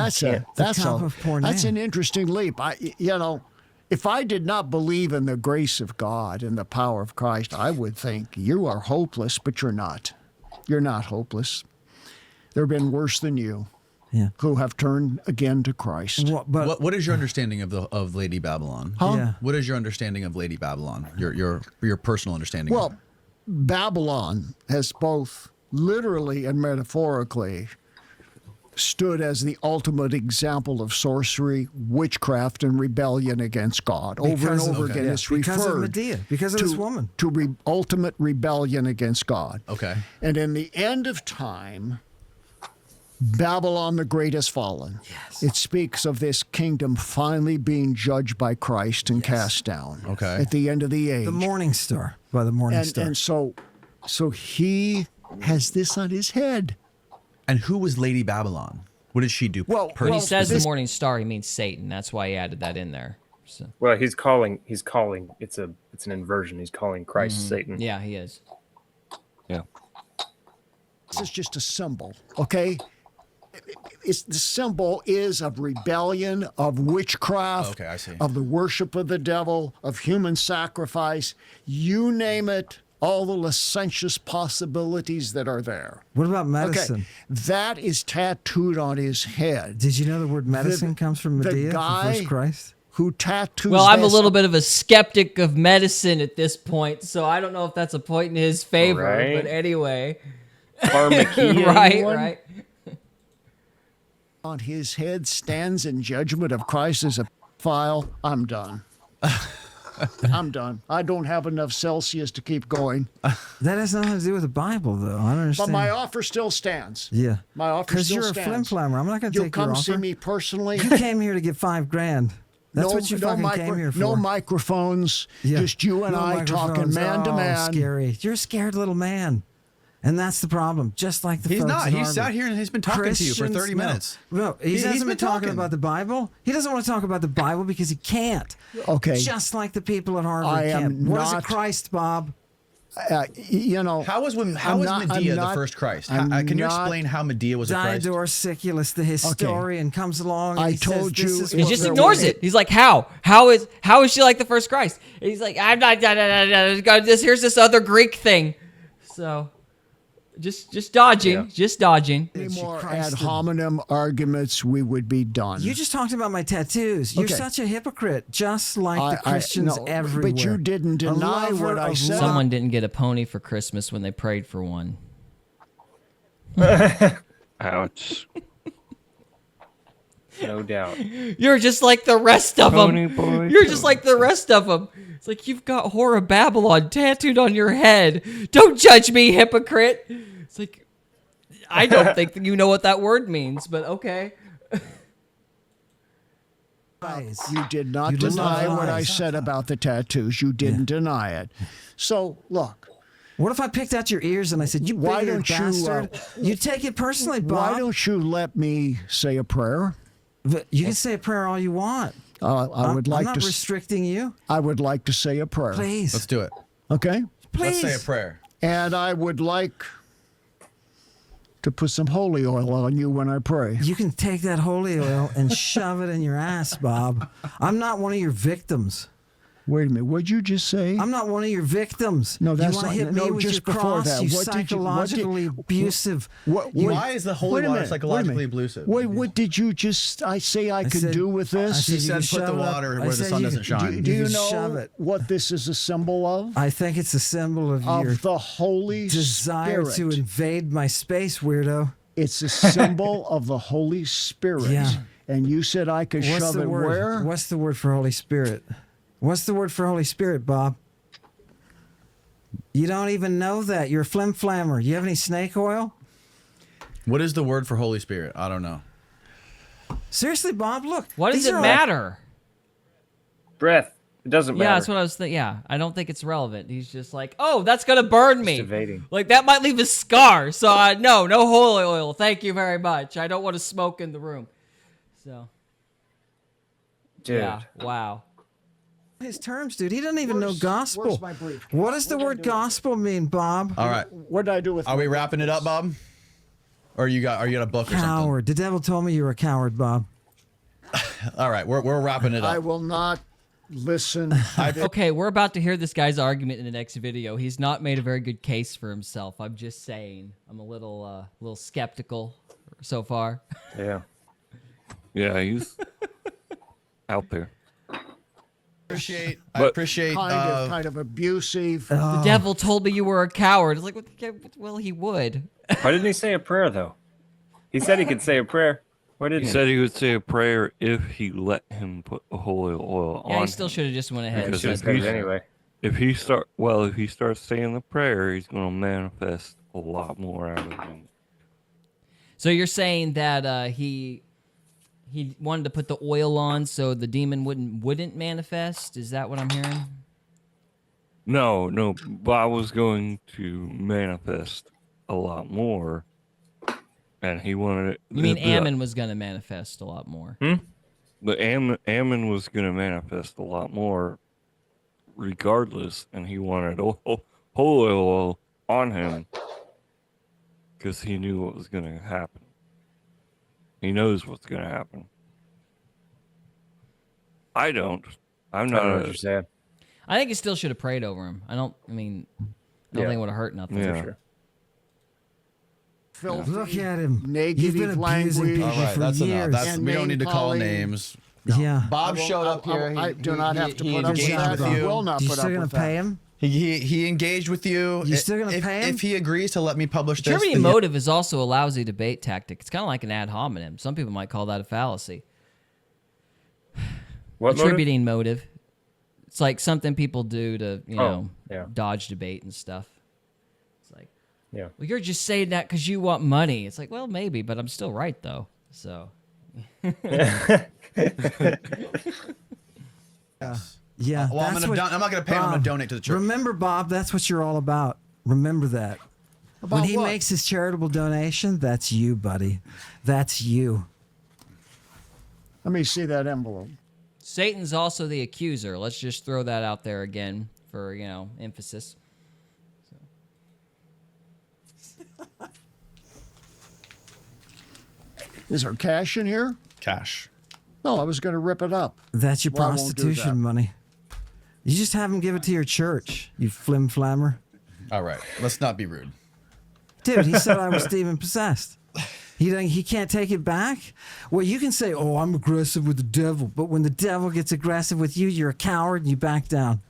That's top of poor an man. interesting leap. If I did not believe in the grace of God and the power of Christ, I would think you are hopeless, but you're not. You're not hopeless. There have been worse than you who have turned again to Christ. But What is your understanding of Lady Babylon? Huh? Yeah. What is your understanding of Lady Babylon? Your personal understanding. Well, of her? Babylon has both literally and metaphorically stood as the ultimate example of sorcery, witchcraft, and rebellion against God. Over and over again, it's because of referred Medea, because of this woman. to ultimate rebellion against God. Okay. And in the end of time, Babylon the Great has fallen. Yes. It speaks of this kingdom finally being judged by Christ and cast down. Okay. At the end of the age. The morning star by the morning star. And so So he has this on his head. And who was Lady Babylon? What did she do? Well, When he well, says the this- morning star, he means Satan. That's why he added that in there. So, Well, he's calling. It's an inversion. He's calling Christ Satan. yeah, he is. Yeah. This is just a symbol, okay? The symbol is of rebellion, of witchcraft, Okay, I see. of the worship of the devil, of human sacrifice. You name it, all the licentious possibilities that are there. What about medicine? Okay, that is tattooed on his head. Did you know the word medicine comes from the Medea, from guy First Christ? Who tattoos Well, I'm a this- little bit of a skeptic of medicine at this point, so I don't know if that's a point in his favor. Right. But anyway, Pharmakia, right, anyone? right. on his head stands in judgment of Christ as a file. I'm done. I'm done. I don't have enough Celsius to keep going. That has nothing to do with the Bible, though. I don't But understand. my offer still stands. yeah. My offer Because still you're a stands. flim-flammer. I'm not going to You'll take your come offer. see me personally. You came here to get $5,000. That's what you fucking came here for. No microphones. Yeah. Just you and No I talking microphones. man to Oh, man. Scary. You're a scared little man. And that's the problem. Just like the He's folks not. at He Harvard. sat here and he's been talking to you for 30 Christians, minutes. No, he He's hasn't been been talking talking. about the Bible. He doesn't want to talk about the Bible because he can't. Okay. Just like the people at Harvard I am can't. What is not- it, Christ, Bob? You know. How was I'm Medea I'm the not- first Christ? I'm Can you not- explain how Medea was a Christ? Diodor Siculus, the historian, comes along and I he says, told this you is it He what just there ignores was- it. He's like, "How? How is she like the first Christ?" And he's like, "I'm not. Here's this other Greek thing." So, just dodging, Yeah. just dodging. Any She more ad Christed. hominem arguments, we would be done. You just talked about my tattoos. You're Okay. such a hypocrite, just like the Christians no, everywhere. But you didn't A deny lover what I of said. Someone didn't get a pony for Christmas when they prayed for one. Ouch. No doubt. You're just like the rest of Pony them. boy, You're just like the rest of them. It's like you've got Whore of Babylon tattooed on your head. Don't judge me, hypocrite. It's like, I don't think that you know what that word means, but okay. Lies. You did not You did deny not what I lie. said about the tattoos. You didn't deny it. So, look, What if I picked out your ears and I said, "You Why bigoted don't you, bastard"? You take it personally, Bob. why don't you let me say a prayer? But you can say a prayer all you want. I would like I'm not to. restricting you. I would like to say a prayer. Please, Let's do it. Okay, please. Let's say a prayer. and I would like to put some holy oil on you when I pray. You can take that holy oil and shove it in your ass, Bob. I'm not one of your victims. Wait a minute. What'd you just say? I'm not one of your victims. No, that's you want not- to hit no, me with just your before cross, that, you what did you- what did- psychologically abusive. Why is the holy Wait a water minute, psychologically wait a minute. abusive? Wait, what did you just I say I could said- do with I this? said He you said can put shove the it up. water I where the said sun you doesn't can- shine. Do you can know shove it. what this is a symbol of? I think it's a symbol of your Of the Holy desire Spirit. to invade my space, weirdo. It's a symbol of the Holy Spirit. Yeah. And you said I could What's shove the it word? where? What's the word for Holy Spirit? What's the word for Holy Spirit, Bob? You don't even know that. You're a flim-flammer. You have any snake oil? What is the word for Holy Spirit? I don't know. Seriously, Bob, look. What does these it are matter? Breath. It doesn't matter. Yeah, that's what I was thinking. Yeah, I don't think it's relevant. He's just like, oh, that's gonna burn me. evading. Like that might leave a scar. So no holy oil. Thank you very much. I don't want to smoke in the room. So Dude. yeah, wow. His terms, dude. He doesn't even know gospel. where's my brief? What does the word gospel mean, Bob? All right. What did I do with Are we wrapping it up, Bob? Or are you got a book or something? Coward. The devil told me you were a coward, Bob. All right, we're wrapping it I up. will not listen. Okay, we're about to hear this guy's argument in the next video. He's not made a very good case for himself. I'm just saying. I'm a little skeptical so far. Yeah. Yeah, he's out there. I But- appreciate. kind of abusive. The devil told me you were a coward. It's like, well, he would. Why didn't he say a prayer though? He said he could say a prair. Why He didn't he? said he would say a prayer if he let him put the holy oil on. Yeah, he still him. should have just went ahead and Because said if Said it he's- anyway. If he starts saying the prayer, he's going to manifest a lot more out of him. So you're saying that he wanted to put the oil on so the demon wouldn't manifest? Is that what I'm hearing? No, Bob was going to manifest a lot more, and he wanted it. You mean Ammon was going to manifest a lot more? But Ammon was going to manifest a lot more regardless, and he wanted holy oil on him because he knew what was going to happen. He knows what's going to happen. I don't. I'm I not. don't know what you're saying. I think he still should have prayed over him. I don't think it would have hurt nothing. Yeah. For sure. Filthy, Look at him. negative You've been abusing language. people All right, for that's years. enough. And We don't need to call name-calling. names. Yeah. Bob showed up here. I do not have to he put up with engaged that. with I you. will not You put still up gonna with pay that. him? He engaged with you. You still gonna pay him? If he agrees to let me publish this, Attributing then motive is also a lousy debate tactic. It's kind of like an ad hominem. Some people might call that a fallacy. What motive? Attributing motive. It's like something people do to, yeah. dodge debate and stuff. It's like, Yeah. well, you're just saying that because you want money. It's like, well, maybe, but I'm still right, though. So, Yeah. well, I'm that's gonna. what- I'm not gonna pay him. I'm gonna Bob, donate to the church. Remember, Bob, that's what you're all about. Remember that. About When he what? makes his charitable donation, that's you, buddy. That's you. Let me see that envelope. Satan's also the accuser. Let's just throw that out there again for, emphasis. Is there cash in here? Cash. No, I was going to rip it up. That's your Well, I won't do that. prostitution money. You just have him give it to your church, you flim-flammer. All right. Let's not be rude. Dude, he said I was demon possessed. He can't take it back? Well, you can say, oh, I'm aggressive with the devil. But when the devil gets aggressive with you, you're a coward and you back down.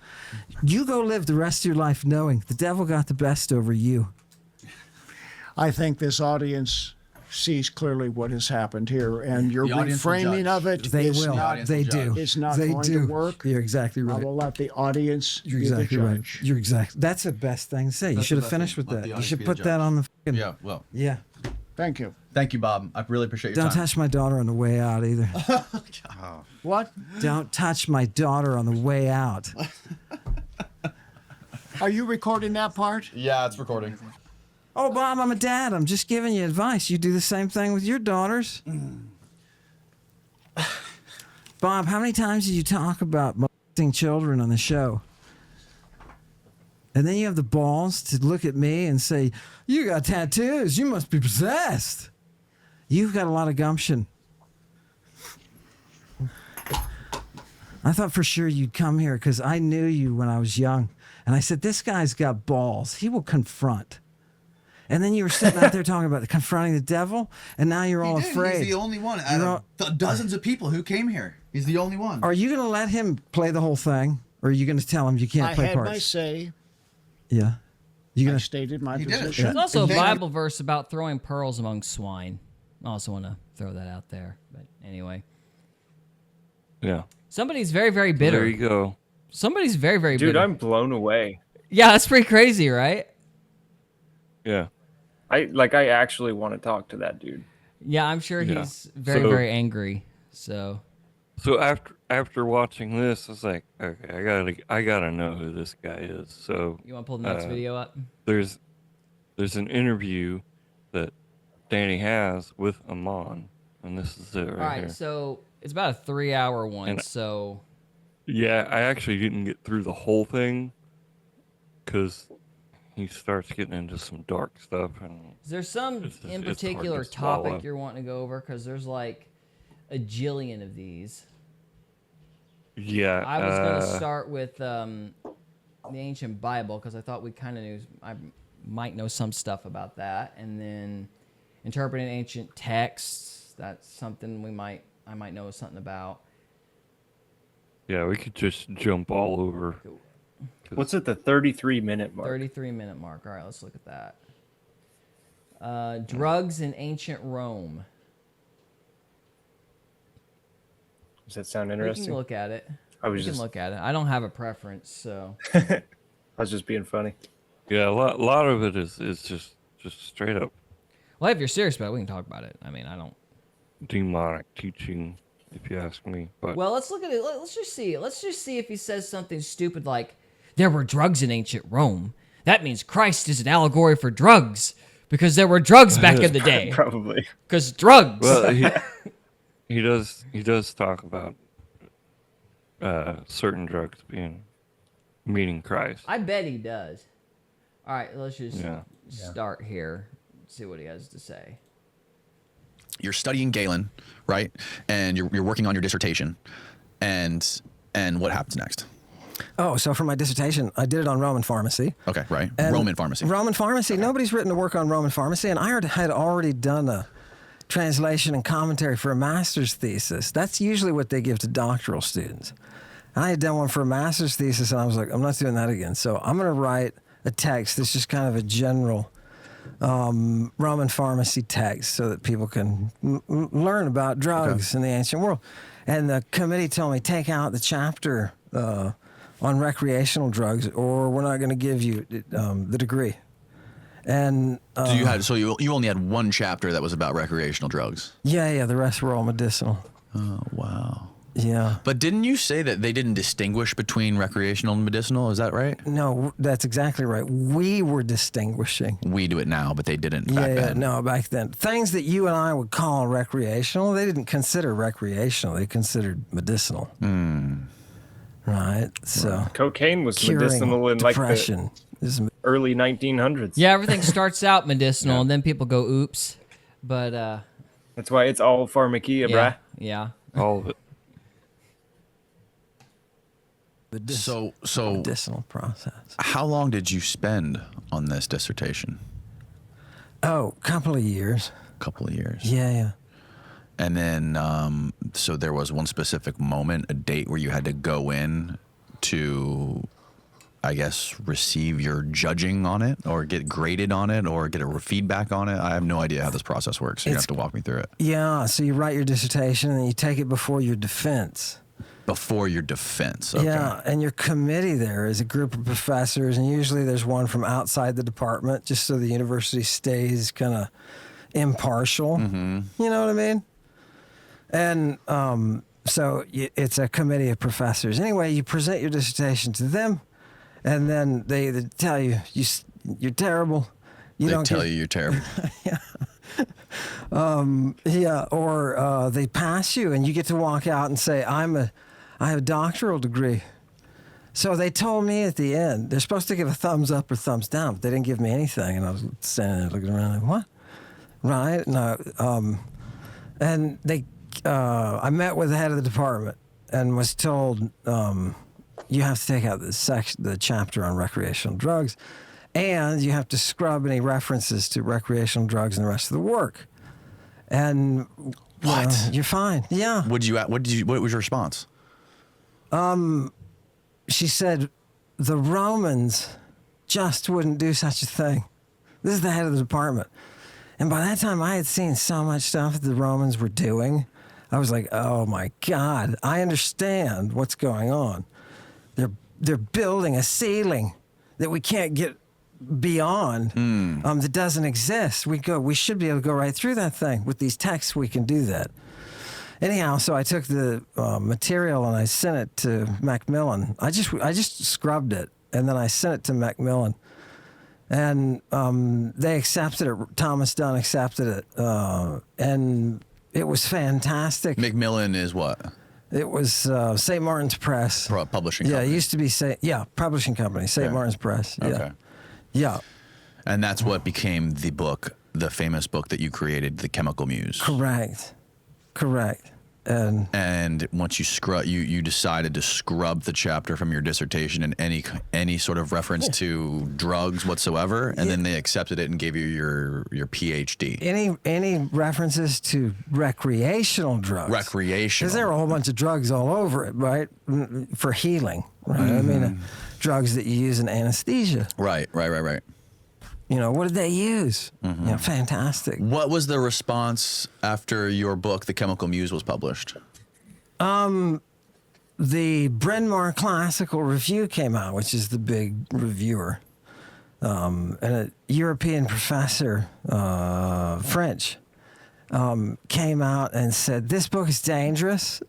You go live the rest of your life knowing the devil got the best over you. I think this audience sees clearly what has happened here, and your The audience will reframing judge. of it They is will. not, They do. it's not they going do. to work. You're exactly I right. will let the audience You're be exactly the right. judge. You're exactly. That's the best thing to say. You That's should the have best finished thing. with Let that. the You audience should be put the that judge. on the. Fucking, Yeah. Well. Yeah. Thank you. Thank you, Bob. I really appreciate your Don't time. touch my daughter on the way out either. What? Don't touch my daughter on the way out. Are you recording that part? Yeah, it's recording. Oh, Bob, I'm a dad. I'm just giving you advice. You do the same thing with your daughters. Bob, how many times did you talk about molesting children on the show? And then you have the balls to look at me and say, you got tattoos. You must be possessed. You've got a lot of gumption. I thought for sure you'd come here because I knew you when I was young. And I said, this guy's got balls. He will confront. And then you were sitting out there talking about confronting the devil, and now you're all afraid. He's the only one out You're of the dozens of people who came here. He's the only one. Are you going to let him play the whole thing? Or are you going to tell him you can't I play had parts? my say. Yeah. You I going to stated my He did it. position. There's also a Then- Bible verse about throwing pearls among swine. I also want to throw that out there. But anyway, Yeah. somebody's very, very There bitter. you go. Somebody's very, very Dude, bitter. I'm blown away. Yeah, that's pretty crazy, right? Yeah. I actually want to talk to that dude. Yeah, I'm sure Yeah. he's very, So- very angry. So, So after watching this, I was like, okay, I gotta know who this guy is. So you want to pull the next video up? there's an interview that Danny has with Ammon, and this is it right All right, here. so it's about a 3-hour one. And- So, Yeah, I actually didn't get through the whole thing because he starts getting into some dark stuff, and is there some It's in hard to particular swallow. topic you're wanting to go over? Because there's like a jillion of these. yeah, I was going to start with the ancient Bible because I thought we kind of knew, I might know some stuff about that, and then interpreting ancient texts. That's something I might know something about. Yeah, we could just jump all over. What's at the 33-minute mark? 33-minute mark. All right, let's look at that. Drugs in ancient Rome. Does that sound We interesting? can look at it. I was We can just, look at it. I don't have a preference, so. I was just being funny. Yeah, a lot of it is just straight up Well, if you're serious about it, we can talk about it. I mean, I don't. demonic teaching, if you ask me. But Well, let's look at it. Let's just see. Let's just see if he says something stupid like, there were drugs in ancient Rome. That means Christ is an allegory for drugs because there were drugs back in the day. Probably. Because drugs. Well, he does talk about certain drugs meaning Christ. I bet he does. All right, let's just Yeah. start here. See what he has to say. You're studying Galen, right? And you're working on your dissertation, and what happens next? Oh, so for my dissertation, I did it on Roman pharmacy. Okay, right. And Roman pharmacy. Roman pharmacy. Nobody's written a work on Roman pharmacy, and I had already done a translation and commentary for a master's thesis. That's usually what they give to doctoral students. And I had done one for a master's thesis, and I was like, I'm not doing that again. So I'm going to write a text that's just kind of a general Roman pharmacy text so that people can learn about drugs in the ancient world. And the committee told me, take out the chapter on recreational drugs, or we're not going to give you the degree. And So you only had one chapter that was about recreational drugs. yeah, the rest were all medicinal. Oh wow. Yeah. But didn't you say that they didn't distinguish between recreational and medicinal? Is that right? No, that's exactly right. We were distinguishing. We do it now, but they didn't back then. No, back then. Things that you and I would call recreational, they didn't consider recreational. They considered medicinal. Right? So Cocaine was curing medicinal in like depression is early 1900s. Yeah, everything starts out medicinal, and then people go, oops. But, That's why it's all pharmakia, yeah. bruh. Yeah. All of it. So medicinal process. how long did you spend on this dissertation? Oh, couple of years. A couple of years. Yeah. And then, so there was one specific moment, a date where you had to go in to, I guess, receive your judging on it or get graded on it or get a feedback on it. I have no idea how this process works. So you have to walk me through it. Yeah, so you write your dissertation and you take it before your defense. Before your defense. Okay. Yeah, and your committee there is a group of professors, and usually there's one from outside the department, just so the university stays kind of impartial. Mm-hmm. You know what I mean? And so it's a committee of professors. Anyway, you present your dissertation to them, and then they tell you you're terrible. They tell you you're terrible. Or they pass you, and you get to walk out and say, I have a doctoral degree. So they told me at the end, they're supposed to give a thumbs up or thumbs down, but they didn't give me anything. And I was standing there looking around like, what? Right? And I met with the head of the department and was told, you have to take out the chapter on recreational drugs, and you have to scrub any references to recreational drugs in the rest of the work. And What? you're fine. Yeah. What was your response? She said, the Romans just wouldn't do such a thing. This is the head of the department. And by that time, I had seen so much stuff that the Romans were doing. I was like, oh my God, I understand what's going on. They're building a ceiling that we can't get beyond, that doesn't exist. We should be able to go right through that thing. With these texts, we can do that. Anyhow, so I took the material and I sent it to Macmillan. I just scrubbed it, and then I sent it to Macmillan. And they accepted it. Thomas Dunn accepted it. And it was fantastic. Macmillan is what? It was St. Martin's Press. Publishing Yeah, company. it used to be publishing company, St. Martin's Press. Yeah. Okay. Yeah. And that's what became the book, the famous book that you created, The Chemical Muse. Correct. And once you decided to scrub the chapter from your dissertation and any sort of reference to drugs whatsoever, and then they accepted it and gave you your PhD. Any references to recreational drugs? Recreational. Because there are a whole bunch of drugs all over it, right? For healing, right? I mean, drugs that you use in anesthesia. Right. What did they use? Fantastic. What was the response after your book, The Chemical Muse, was published? The Bryn Mawr Classical Review came out, which is the big reviewer. And a European professor, French, came out and said, this book is dangerous.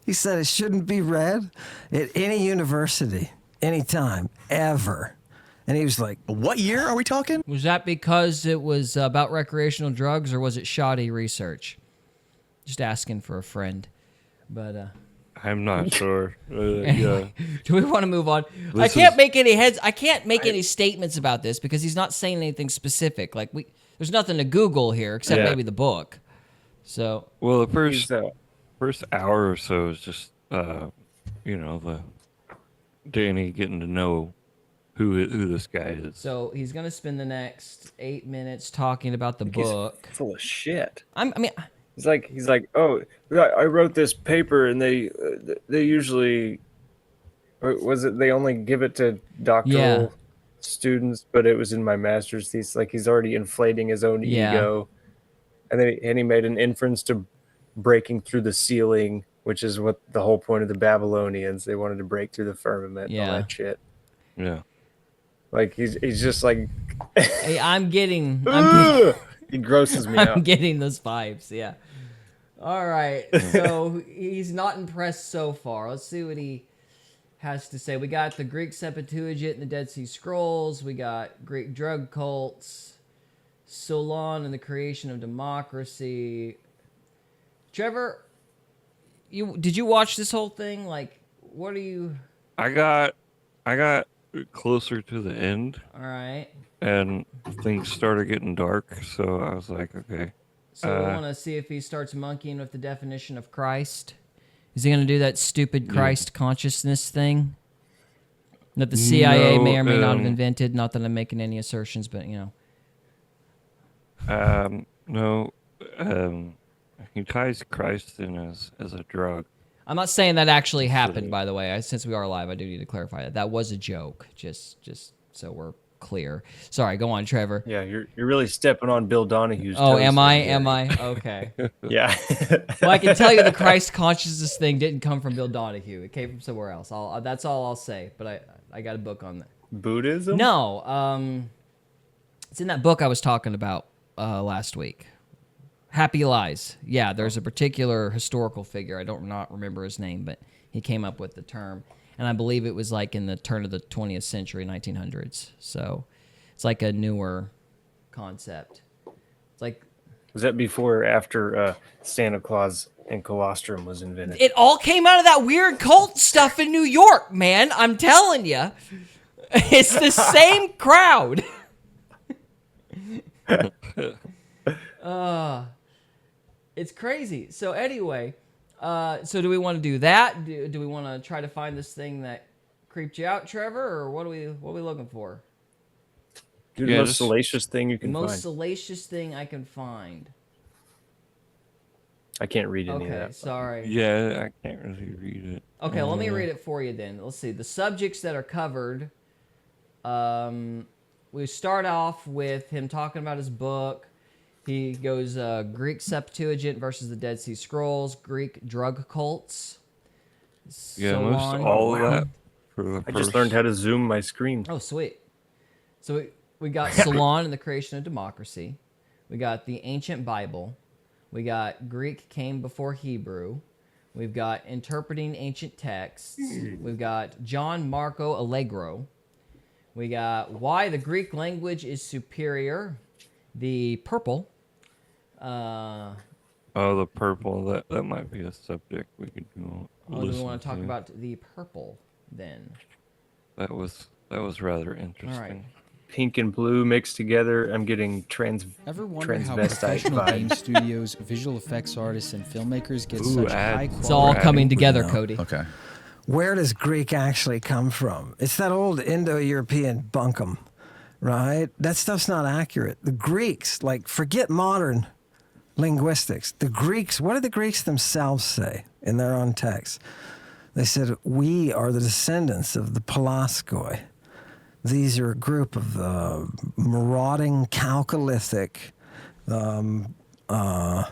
He said it shouldn't be read at any university anytime, ever. And he was like, What year are we talking? Was that because it was about recreational drugs, or was it shoddy research? Just asking for a friend. But I'm not sure. Yeah. do we want to move on? I This can't is- make any statements about this because he's not saying anything specific. Like there's nothing to Google here except Yeah. maybe the book. So Well, the He's, first hour or so is just the Danny getting to know who this guy is. So he's gonna spend the next 8 minutes talking about the book. full of shit. I mean, He's like, oh, I wrote this paper, and they usually, or was it they only give it to doctoral students, but it was in my master's thesis. Like he's already inflating his own ego, and then he made an inference to breaking through the ceiling, which is what the whole point of the Babylonians. They wanted to break through the firmament and all that shit. Yeah. Like he's just like, hey, I'm getting he grosses me I'm out. getting those vibes. Yeah. All right. So he's not impressed so far. Let's see what he has to say. We got the Greek Septuagint and the Dead Sea Scrolls. We got Greek drug cults, Solon and the creation of democracy. Trevor, did you watch this whole thing? Like, what are you? I got closer to the end, All right. and things started getting dark. So I was like, okay. So we want to see if he starts monkeying with the definition of Christ. Is he going to do that stupid Christ consciousness thing that the CIA may or may not have invented? Not that I'm making any assertions, but No. He ties Christ in as a drug. I'm not saying that actually happened. By the way, since we are live, I do need to clarify that that was a joke. Just so we're clear. Sorry, go on, Trevor. Yeah, you're really stepping on Bill Donahue's Oh, toes am there, I? Gary. Am I? Okay. Yeah. Well, I can tell you the Christ consciousness thing didn't come from Bill Donahue. It came from somewhere else. That's all I'll say. But I got a book on that. Buddhism? No, it's in that book I was talking about last week. Happy Lies. Yeah, there's a particular historical figure. I don't not remember his name, but he came up with the term. And I believe it was like in the turn of the 20th century, 1900s. So it's like a newer concept. It's like Was that before or after Santa Claus and colostrum was invented? it all came out of that weird cult stuff in New York, man. I'm telling you. It's the same crowd. It's crazy. So anyway, so do we want to do that? Do we want to try to find this thing that creeped you out, Trevor, or what are we looking for? Do the most salacious thing you can Most find. salacious thing I can find. I can't read any of Okay, that. sorry. Yeah, I can't really read it. Okay, let me read it for you then. Let's see. The subjects that are covered. We start off with him talking about his book. He goes Greek Septuagint versus the Dead Sea Scrolls, Greek drug cults. Yeah, so most on. all of that. For the I just learned how to zoom my screen. Oh, sweet. So we got Solon and the creation of democracy. We got the ancient Bible. We got Greek came before Hebrew. We've got interpreting ancient texts. We've got John Marco Allegro. We got why the Greek language is superior. The purple. Oh, the purple. That might be a subject we could go. Do we want to talk about the purple then? That was rather interesting. All right. Pink and blue mixed together. I'm getting Ever wonder how transvestite professional game vibes. studios, visual effects artists, and filmmakers get Ooh, such ads. high It's quality? all coming together, know. Cody. Okay. where does Greek actually come from? It's that old Indo-European bunkum, right? That stuff's not accurate. The Greeks, like, forget modern linguistics. The Greeks, what did the Greeks themselves say in their own text? They said, we are the descendants of the Pelasgoi. These are a group of marauding Chalcolithic, so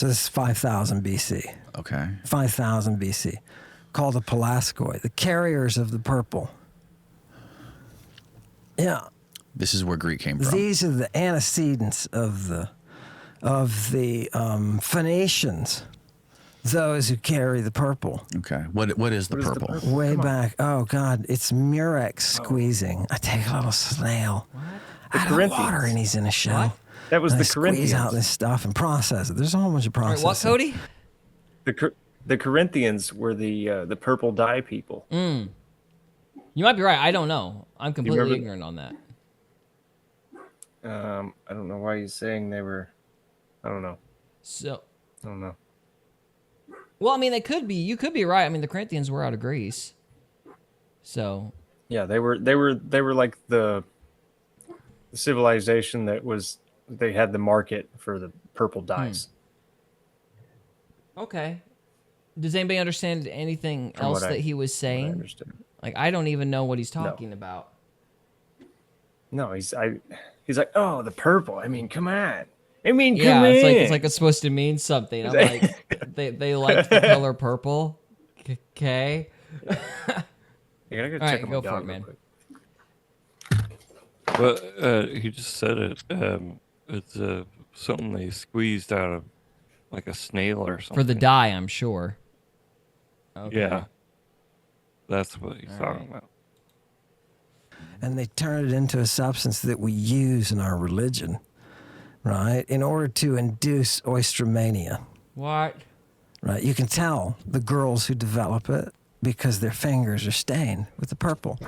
this is 5,000 BC. Okay. 5,000 BC, called the Pelasgoi, the carriers of the purple. Yeah, This is where Greek came from. these are the antecedents of the Phoenicians, those who carry the purple. Okay. What is the What is the purple? purple? Way Come on. back. Oh, God. It's Murex squeezing. I take a little snail out of the Corinthians. water and he's in a shell. What? That was And the I squeeze out Corinthians. this stuff and process it. There's a whole bunch of All right, processes. what, Cody? The Corinthians were the purple dye people. You might be right. I don't know. I'm completely remember- ignorant on that. I don't know why he's saying they were. I don't know. So, I don't know. well, I mean, they could be. You could be right. I mean, the Corinthians were out of Greece. So, Yeah, they were like the civilization that was. They had the market for the purple dyes. okay. Does anybody understand anything From else what I- that he was I saying? understood. Like, I don't even know what he's talking about. No, he's like, oh, the purple. I mean, come on. I mean, Yeah, come it's in. like it's supposed to mean something. I'm like, they like the color purple. Okay. I gotta go All check right, on go my for dog it, real man. quick. Well, he just said it. It's something they squeezed out of like a snail or something. For the dye, I'm sure. Okay. Yeah. That's what he's talking about. And they turn it into a substance that we use in our religion, right? In order to induce oysteromania, What? right? You can tell the girls who develop it because their fingers are stained with the purple.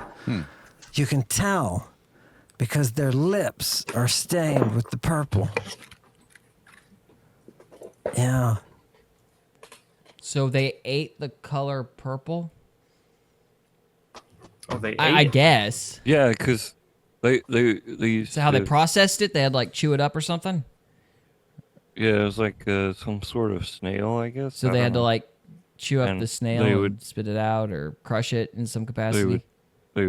You can tell because their lips are stained with the purple. Yeah. So they ate the color purple? Oh, they I ate it. guess. Yeah, because they used So how they to- processed it? They had like chew it up or something? Yeah, it was like some sort of snail, I guess. So I they don't had to know. like chew up And the snail they and would- spit it out or crush it in some capacity. they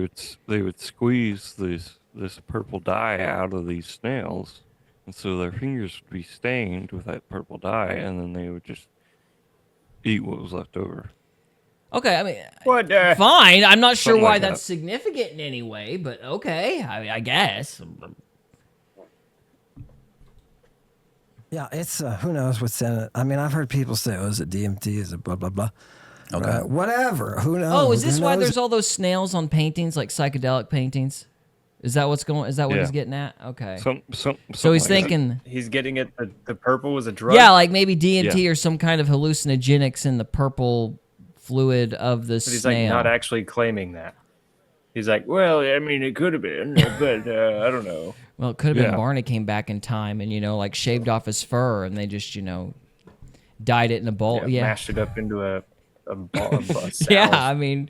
would squeeze this purple dye out of these snails, and so their fingers would be stained with that purple dye, and then they would just eat what was left over. Okay, I mean, What? fine. I'm not sure Something why like that's that. significant in any way, but okay. I guess. Yeah, it's who knows what's in it. I mean, I've heard people say, "Oh, is it DMT? Is it blah blah blah?" Okay. Whatever. Who knows? Oh, is this Who why knows? there's all those snails on paintings, like psychedelic paintings? Is that what's going? Is that what he's Yeah. getting at? Okay. So So he's like that. thinking, He's getting it. The purple was a drug. yeah, like maybe DMT Yeah. or some kind of hallucinogenics in the purple fluid of the But he's snail. like not actually claiming that. He's like, well, I mean, it could have been, but I don't know. Well, it could have been Yeah. Barney came back in time and like shaved off his fur and they just dyed it in a bowl. Yeah. Mashed it up into a ball. Yeah, I mean,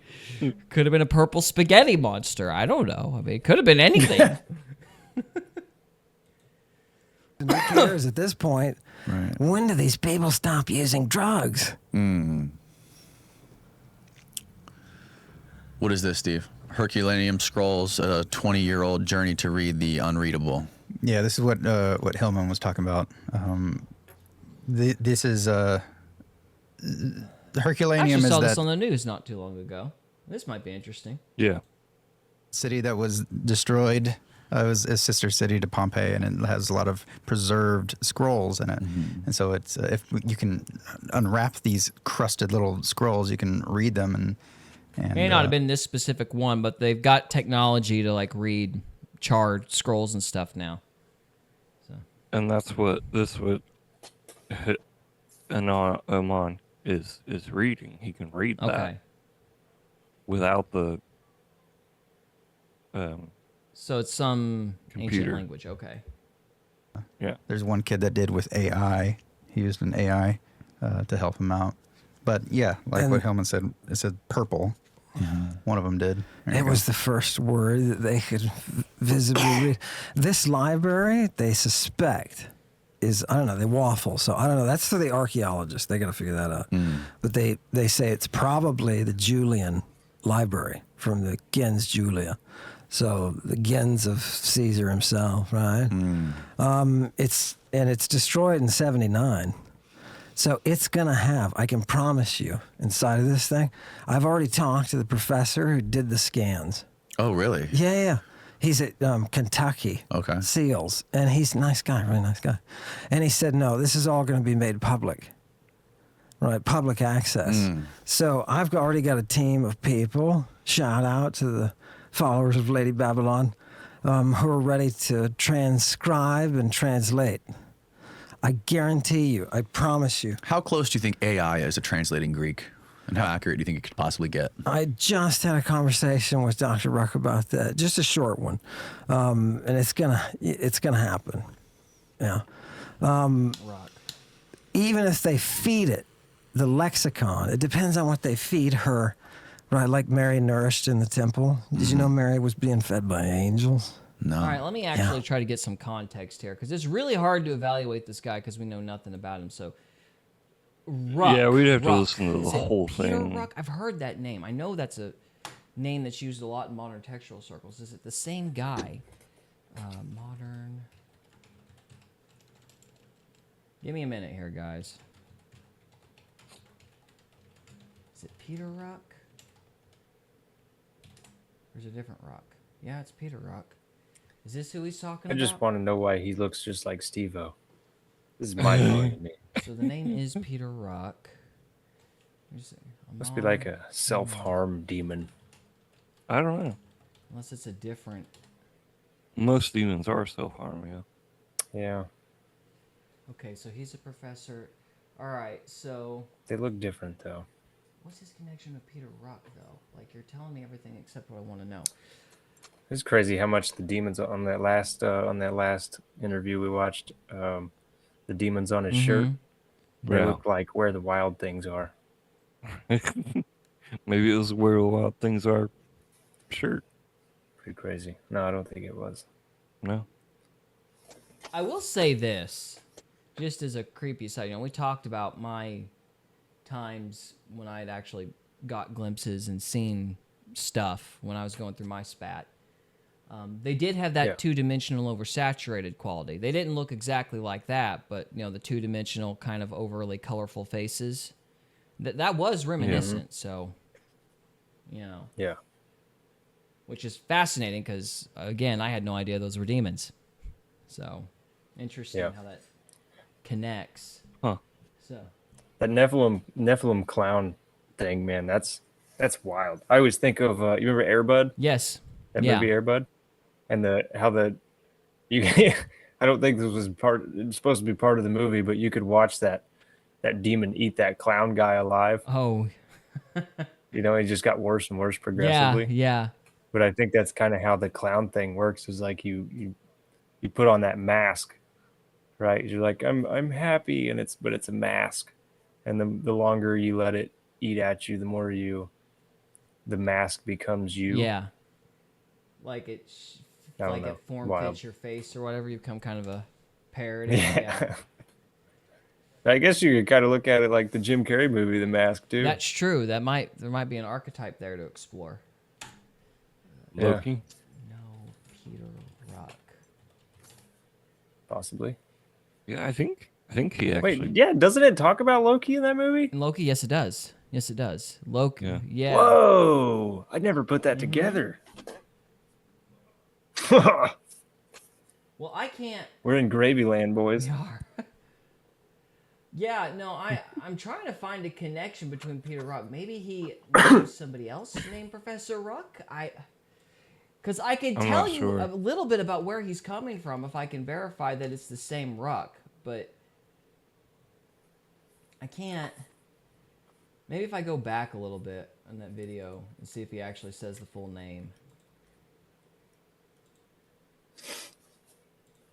could have been a purple spaghetti monster. I don't know. I mean, it could have been anything. Who cares at this point? Right. When do these people stop using drugs? What is this, Steve? Herculaneum Scrolls, a 20-year-old journey to read the unreadable. Yeah, this is what Hillman was talking about. This is the I Herculaneum actually is saw that this on the news not too long ago. This might be interesting. Yeah. city that was destroyed. It was a sister city to Pompeii, and it has a lot of preserved scrolls in it. And so it's if you can unwrap these crusted little scrolls, you can read them and May not have been this specific one, but they've got technology to like read charred scrolls and stuff now. And that's what Ammon is reading. He can read that Okay. without the So it's some ancient Computer. language. Okay. yeah. There's one kid that did with AI. He used an AI to help him out. But yeah, like And- what Hillman said, it said purple. One of them did. There you It go. was the first word that they could visibly read. This library, they suspect, is, I don't know, they waffle. So I don't know. That's for the archaeologists. They got to figure that out. But they say it's probably the Julian library from the gens Julia. So the gens of Caesar himself, right? It's destroyed in 79. So it's going to have, I can promise you, inside of this thing, I've already talked to the professor who did the scans. Oh, really? Yeah. He's at Kentucky. Okay. SEALs. And he's a nice guy, really nice guy. And he said, no, this is all going to be made public. right? Public access. So I've already got a team of people, shout out to the followers of Lady Babylon, who are ready to transcribe and translate. I guarantee you, I promise you. How close do you think AI is to translating Greek? And how accurate do you think it could possibly get? I just had a conversation with Dr. Ruck about that, just a short one, and it's gonna happen. Yeah. Even if they feed it the lexicon, it depends on what they feed her. Right, like Mary nourished in the temple. Did you know Mary was being fed by angels? No. All right, let me actually try to get some context here because it's really hard to evaluate this guy because we know nothing about him. So, Ruck. Yeah, we'd have to Ruck. listen to the Is it whole Peter thing. Ruck? I've heard that name. I know that's a name that's used a lot in modern textual circles. Is it the same guy? Modern. Give me a minute here, guys. Is it Peter Ruck? Or is it a different Ruck? Yeah, it's Peter Ruck. Is this who he's talking I about? just want to know why he looks just like Steve-O. This is mind-blowing to me. So the name is Peter Ruck. Must be like a self-harm demon. I don't know. Unless it's a different. Most demons are self-harm, yeah. Yeah, Okay, so he's a professor. All right, so they look different though. what's his connection with Peter Ruck, though? Like, you're telling me everything except what I want to know. It's crazy how much the demons on that last interview we watched. The demons on his shirt, they Yeah. look like where the wild things are. Maybe it was where the wild things are. Sure. Pretty crazy. No, I don't think it was. No. I will say this, just as a creepy side. We talked about my times when I'd actually got glimpses and seen stuff when I was going through my spat. They did have that two-dimensional oversaturated quality. They didn't look exactly like that, but the two-dimensional kind of overly colorful faces. That was reminiscent. So, Yeah. which is fascinating because again, I had no idea those were demons. So, interesting how that connects. Huh. So. That Nephilim clown thing, man, that's wild. I always think of you remember Air Bud? Yes. That movie Air Bud? And I don't think this was it's supposed to be part of the movie, but you could watch that demon eat that clown guy alive. Oh. He just got worse and worse progressively. Yeah. But I think that's kind of how the clown thing works, is like you put on that mask, right? You're like, I'm happy, and it's a mask. And the longer you let it eat at you, the more the mask becomes you. Yeah. Like it form Wild. fits your face or whatever. You become kind of a parody. Yeah. I guess you could kind of look at it like the Jim Carrey movie, The Mask, too. That's true. There might be an archetype there to explore. Yeah. Loki. No, Peter Ruck. Possibly. Yeah, I think he actually. Wait, yeah, doesn't it talk about Loki in that movie? In Loki, yes, it does. Yes, it does. Loki. Yeah. Yeah. Whoa! I never put that together. Well, I can't. We're in gravy land, boys. We are. Yeah, no, I'm trying to find a connection between Peter Ruck. Maybe he knows somebody else named Professor Ruck. Because I can I'm tell not you sure. a little bit about where he's coming from if I can verify that it's the same Ruck, but I can't. Maybe if I go back a little bit on that video and see if he actually says the full name.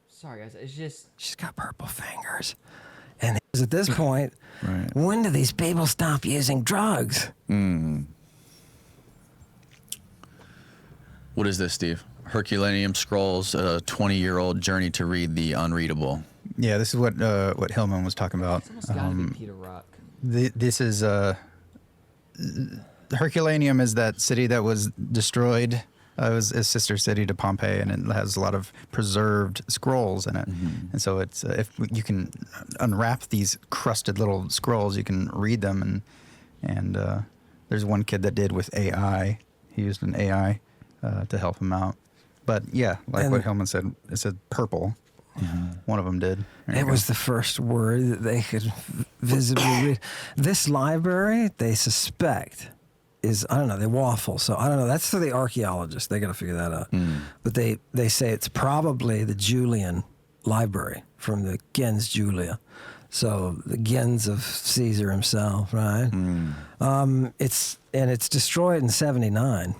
Sorry, guys. It's just. She's got purple fingers. And at this point, Right. when do these people stop using drugs? What is this, Steve? Herculaneum Scrolls, a 20-year-old journey to read the unreadable. Yeah, this is what Hillman was talking about. It's almost gotta be Peter Ruck. This is Herculaneum is that city that was destroyed. It was a sister city to Pompeii, and it has a lot of preserved scrolls in it. And so it's if you can unwrap these crusted little scrolls, you can read them. And there's one kid that did with AI. He used an AI to help him out. But yeah, like what Hillman said, it said purple One of them did. There you It go. was the first word that they could visibly read. This library, they suspect, is, I don't know, they waffle. So I don't know. That's for the archaeologists. They got to figure that out. But they say it's probably the Julian library from the gens Julia. So the gens of Caesar himself, right? It's destroyed in 79.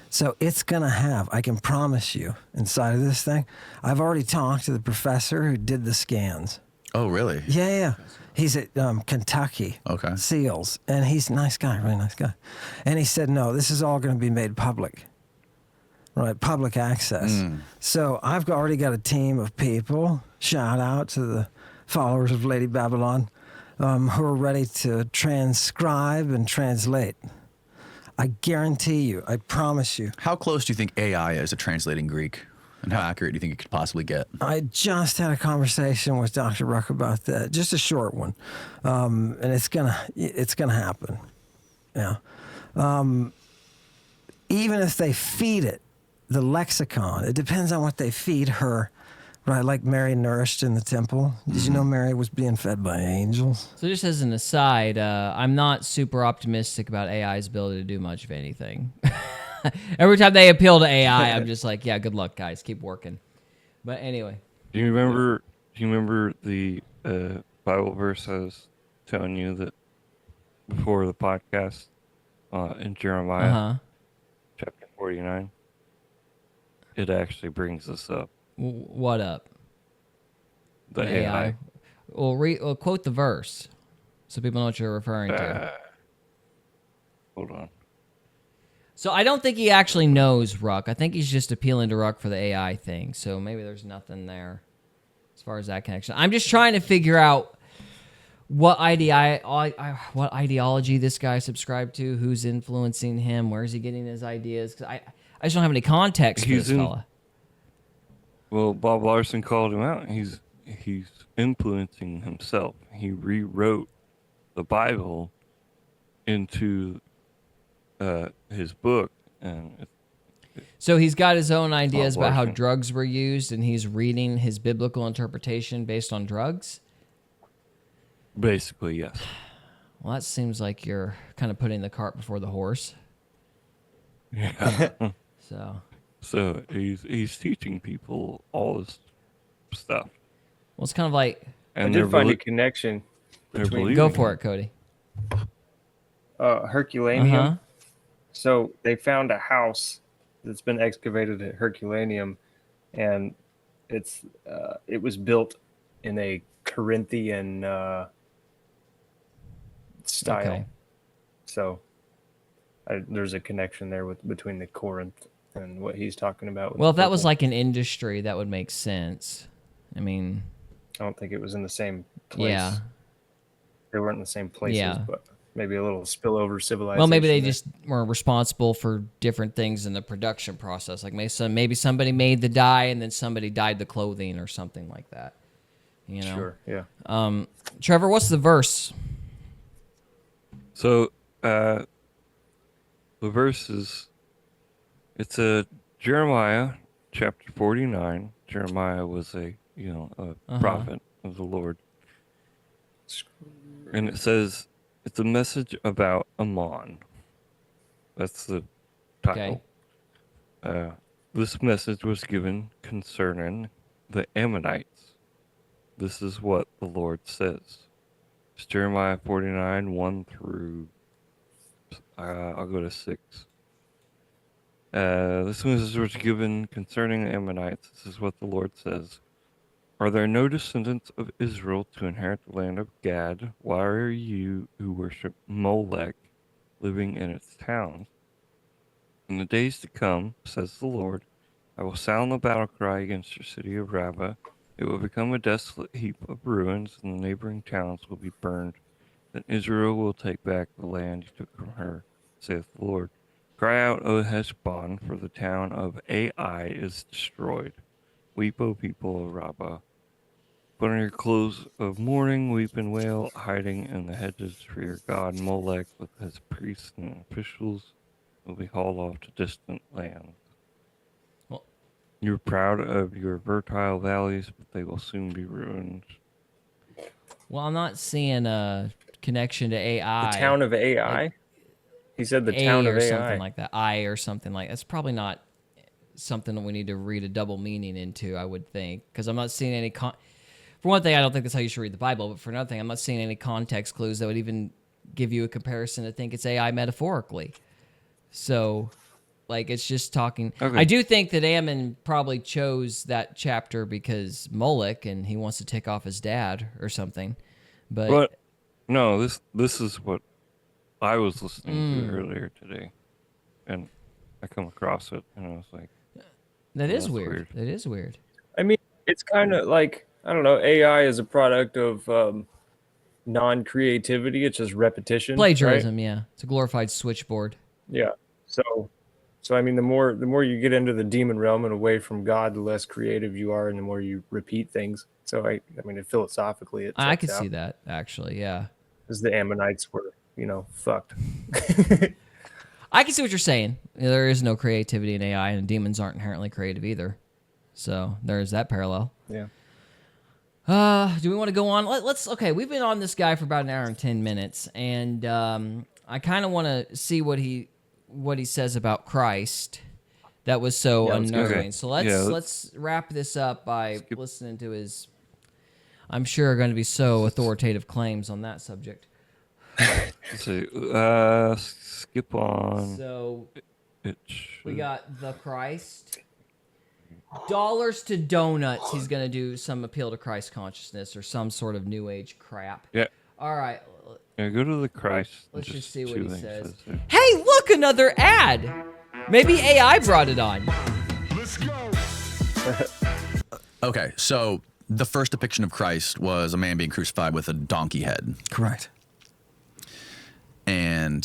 So it's going to have, I can promise you, inside of this thing, I've already talked to the professor who did the scans. Oh, really? Yeah. He's at Kentucky. Okay. SEALs. And he's a nice guy, really nice guy. And he said, no, this is all going to be made public. Right, public access. So I've already got a team of people, shout out to the followers of Lady Babylon, who are ready to transcribe and translate. I guarantee you, I promise you. How close do you think AI is to translating Greek? And how accurate do you think it could possibly get? I just had a conversation with Dr. Ruck about that, just a short one, and it's gonna happen. Yeah. Even if they feed it the lexicon, it depends on what they feed her. Right, like Mary nourished in the temple. Did you know Mary was being fed by angels? So just as an aside, I'm not super optimistic about AI's ability to do much of anything. Every time they appeal to AI, I'm just like, yeah, good luck, guys. Keep working. But anyway. Do you remember the Bible verse I was telling you that before the podcast in Jeremiah chapter 49? It actually brings this up. What up? The AI. Well, quote the verse so people know what you're referring to. Hold on. So I don't think he actually knows Ruck. I think he's just appealing to Ruck for the AI thing. So maybe there's nothing there as far as that connection. I'm just trying to figure out what ideology this guy subscribed to, who's influencing him, where's he getting his ideas. 'Cause I just don't have any context for this fella. Well, Bob Larson called him out. He's influencing himself. He rewrote the Bible into his book, and so he's got his own ideas Bob about how Larson. drugs were used, and he's reading his biblical interpretation based on drugs. basically, yes. Well, that seems like you're kind of putting the cart before the horse. Yeah. So, So he's teaching people all this stuff, well, it's kind of like, I and did find a connection. they're between- believing go for it, Cody. Herculaneum. Uh-huh. So they found a house that's been excavated at Herculaneum, and it was built in a Corinthian style. Okay. So there's a connection there between the Corinth and what he's talking about. with Well, if the that was purple. like an industry, that would make sense. I mean, I don't think it was in the same place. yeah. They weren't in the same places, Yeah. but maybe a little spillover civilization. Well, maybe they there. just were responsible for different things in the production process. Like maybe somebody made the dye and then somebody dyed the clothing or something like that. You know. Sure, yeah. Trevor, what's the verse? So the verse is, it's a Jeremiah chapter 49. Jeremiah was a prophet of the Lord, and it says it's a message about Ammon. That's the title. This message was given concerning the Ammonites. This is what the Lord says. It's Jeremiah 49, 1 through, I'll go to 6. This message was given concerning the Ammonites. This is what the Lord says. Are there no descendants of Israel to inherit the land of Gad? Why are you who worship Molech living in its towns? In the days to come, says the Lord, I will sound the battle cry against your city of Rabbah. It will become a desolate heap of ruins, and the neighboring towns will be burned. Then Israel will take back the land you took from her, saith the Lord. Cry out, O Heshbon, for the town of Ai is destroyed. Weep, O people of Rabbah. Put on your clothes of mourning, weep and wail, hiding in the hedges, for your god Molech with his priests and officials will be hauled off to distant lands. You're proud of your fertile valleys, but they will soon be ruined. Well, I'm not seeing a connection to AI. The town of AI. He said the town of or AI. something like that. Or something like that's probably not something that we need to read a double meaning into. I would think because I'm not seeing any. For one thing, I don't think that's how you should read the Bible. But for another thing, I'm not seeing any context clues that would even give you a comparison to think it's AI metaphorically. So, like, it's just talking. Okay. I do think that Ammon probably chose that chapter because Moloch and he wants to take off his dad or something. But no, this is what I was listening to earlier today, and I come across it, and I was like, that is that's weird. That is weird. I mean, it's kind of like, I don't know, AI is a product of non-creativity. It's just repetition. Plagiarism, right? yeah. It's a glorified switchboard. Yeah. So I mean, the more you get into the demon realm and away from God, the less creative you are, and the more you repeat things. So I mean, philosophically, it I checks could out. see that actually, yeah. Because the Ammonites were, fucked. I can see what you're saying. There is no creativity in AI, and demons aren't inherently creative either. So there's that parallel. Yeah. Do we want to go on? Let's. Okay, we've been on this guy for about an hour and 10 minutes, and I kind of want to see what he says about Christ. That was so unnerving. Okay. So let's wrap this up by listening to his, I'm sure, going to be so authoritative claims on that subject. so skip on. So It we got the Christ. Dollars to donuts. He's going to do some appeal to Christ consciousness or some sort of new age crap. Yeah. All right. Yeah, go to the Christ. Let's just see what two he things says. it there. Hey, look, another ad. Maybe AI brought it on. Okay, so the first depiction of Christ was a man being crucified with a donkey head. Correct. And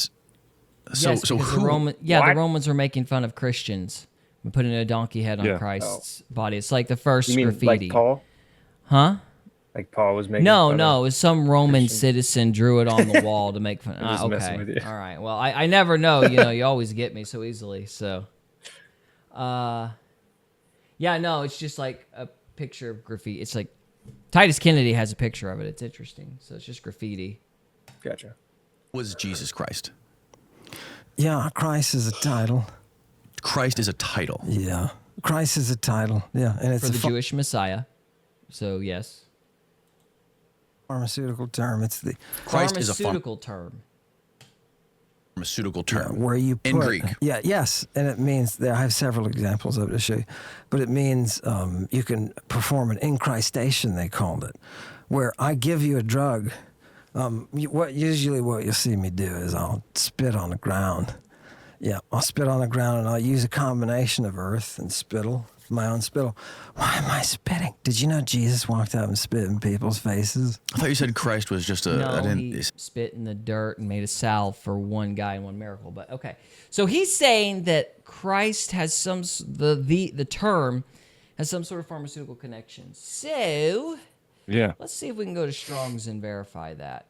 so, Yes, so because who? the Romans were making fun of Christians and putting a donkey head on Yeah. Christ's body. It's like the first You mean graffiti. like Paul? Huh? Like Paul was making No, fun no, of- it was some Roman citizen drew it on the wall to make fun. just messing Okay, with you. all right. Well, I never know. You always get me so easily. So, yeah, no, it's just like a picture of graffiti. It's like Titus Kennedy has a picture of it. It's interesting. So it's just graffiti. Gotcha. Was Jesus Christ? Yeah, Christ is a title. Christ is a title. Yeah, Christ is a title. Yeah, and it's For a the Jewish Messiah. So, yes. pharmaceutical term. It's the Christ is a Pharmaceutical term. pharmaceutical term. where you put in Greek. Yeah, yes, and it means I have several examples of it to show you, but it means you can perform an incrustation. They called it, where I give you a drug. What you'll see me do is I'll spit on the ground. Yeah, I'll spit on the ground and I'll use a combination of earth and spittle, my own spittle. Why am I spitting? Did you know Jesus walked out and spit in people's faces? I thought you said Christ was just a. I No, didn't. he spit in the dirt and made a salve for one guy and one miracle. But okay, so he's saying that Christ has the term has some sort of pharmaceutical connection. So Yeah. let's see if we can go to Strong's and verify that.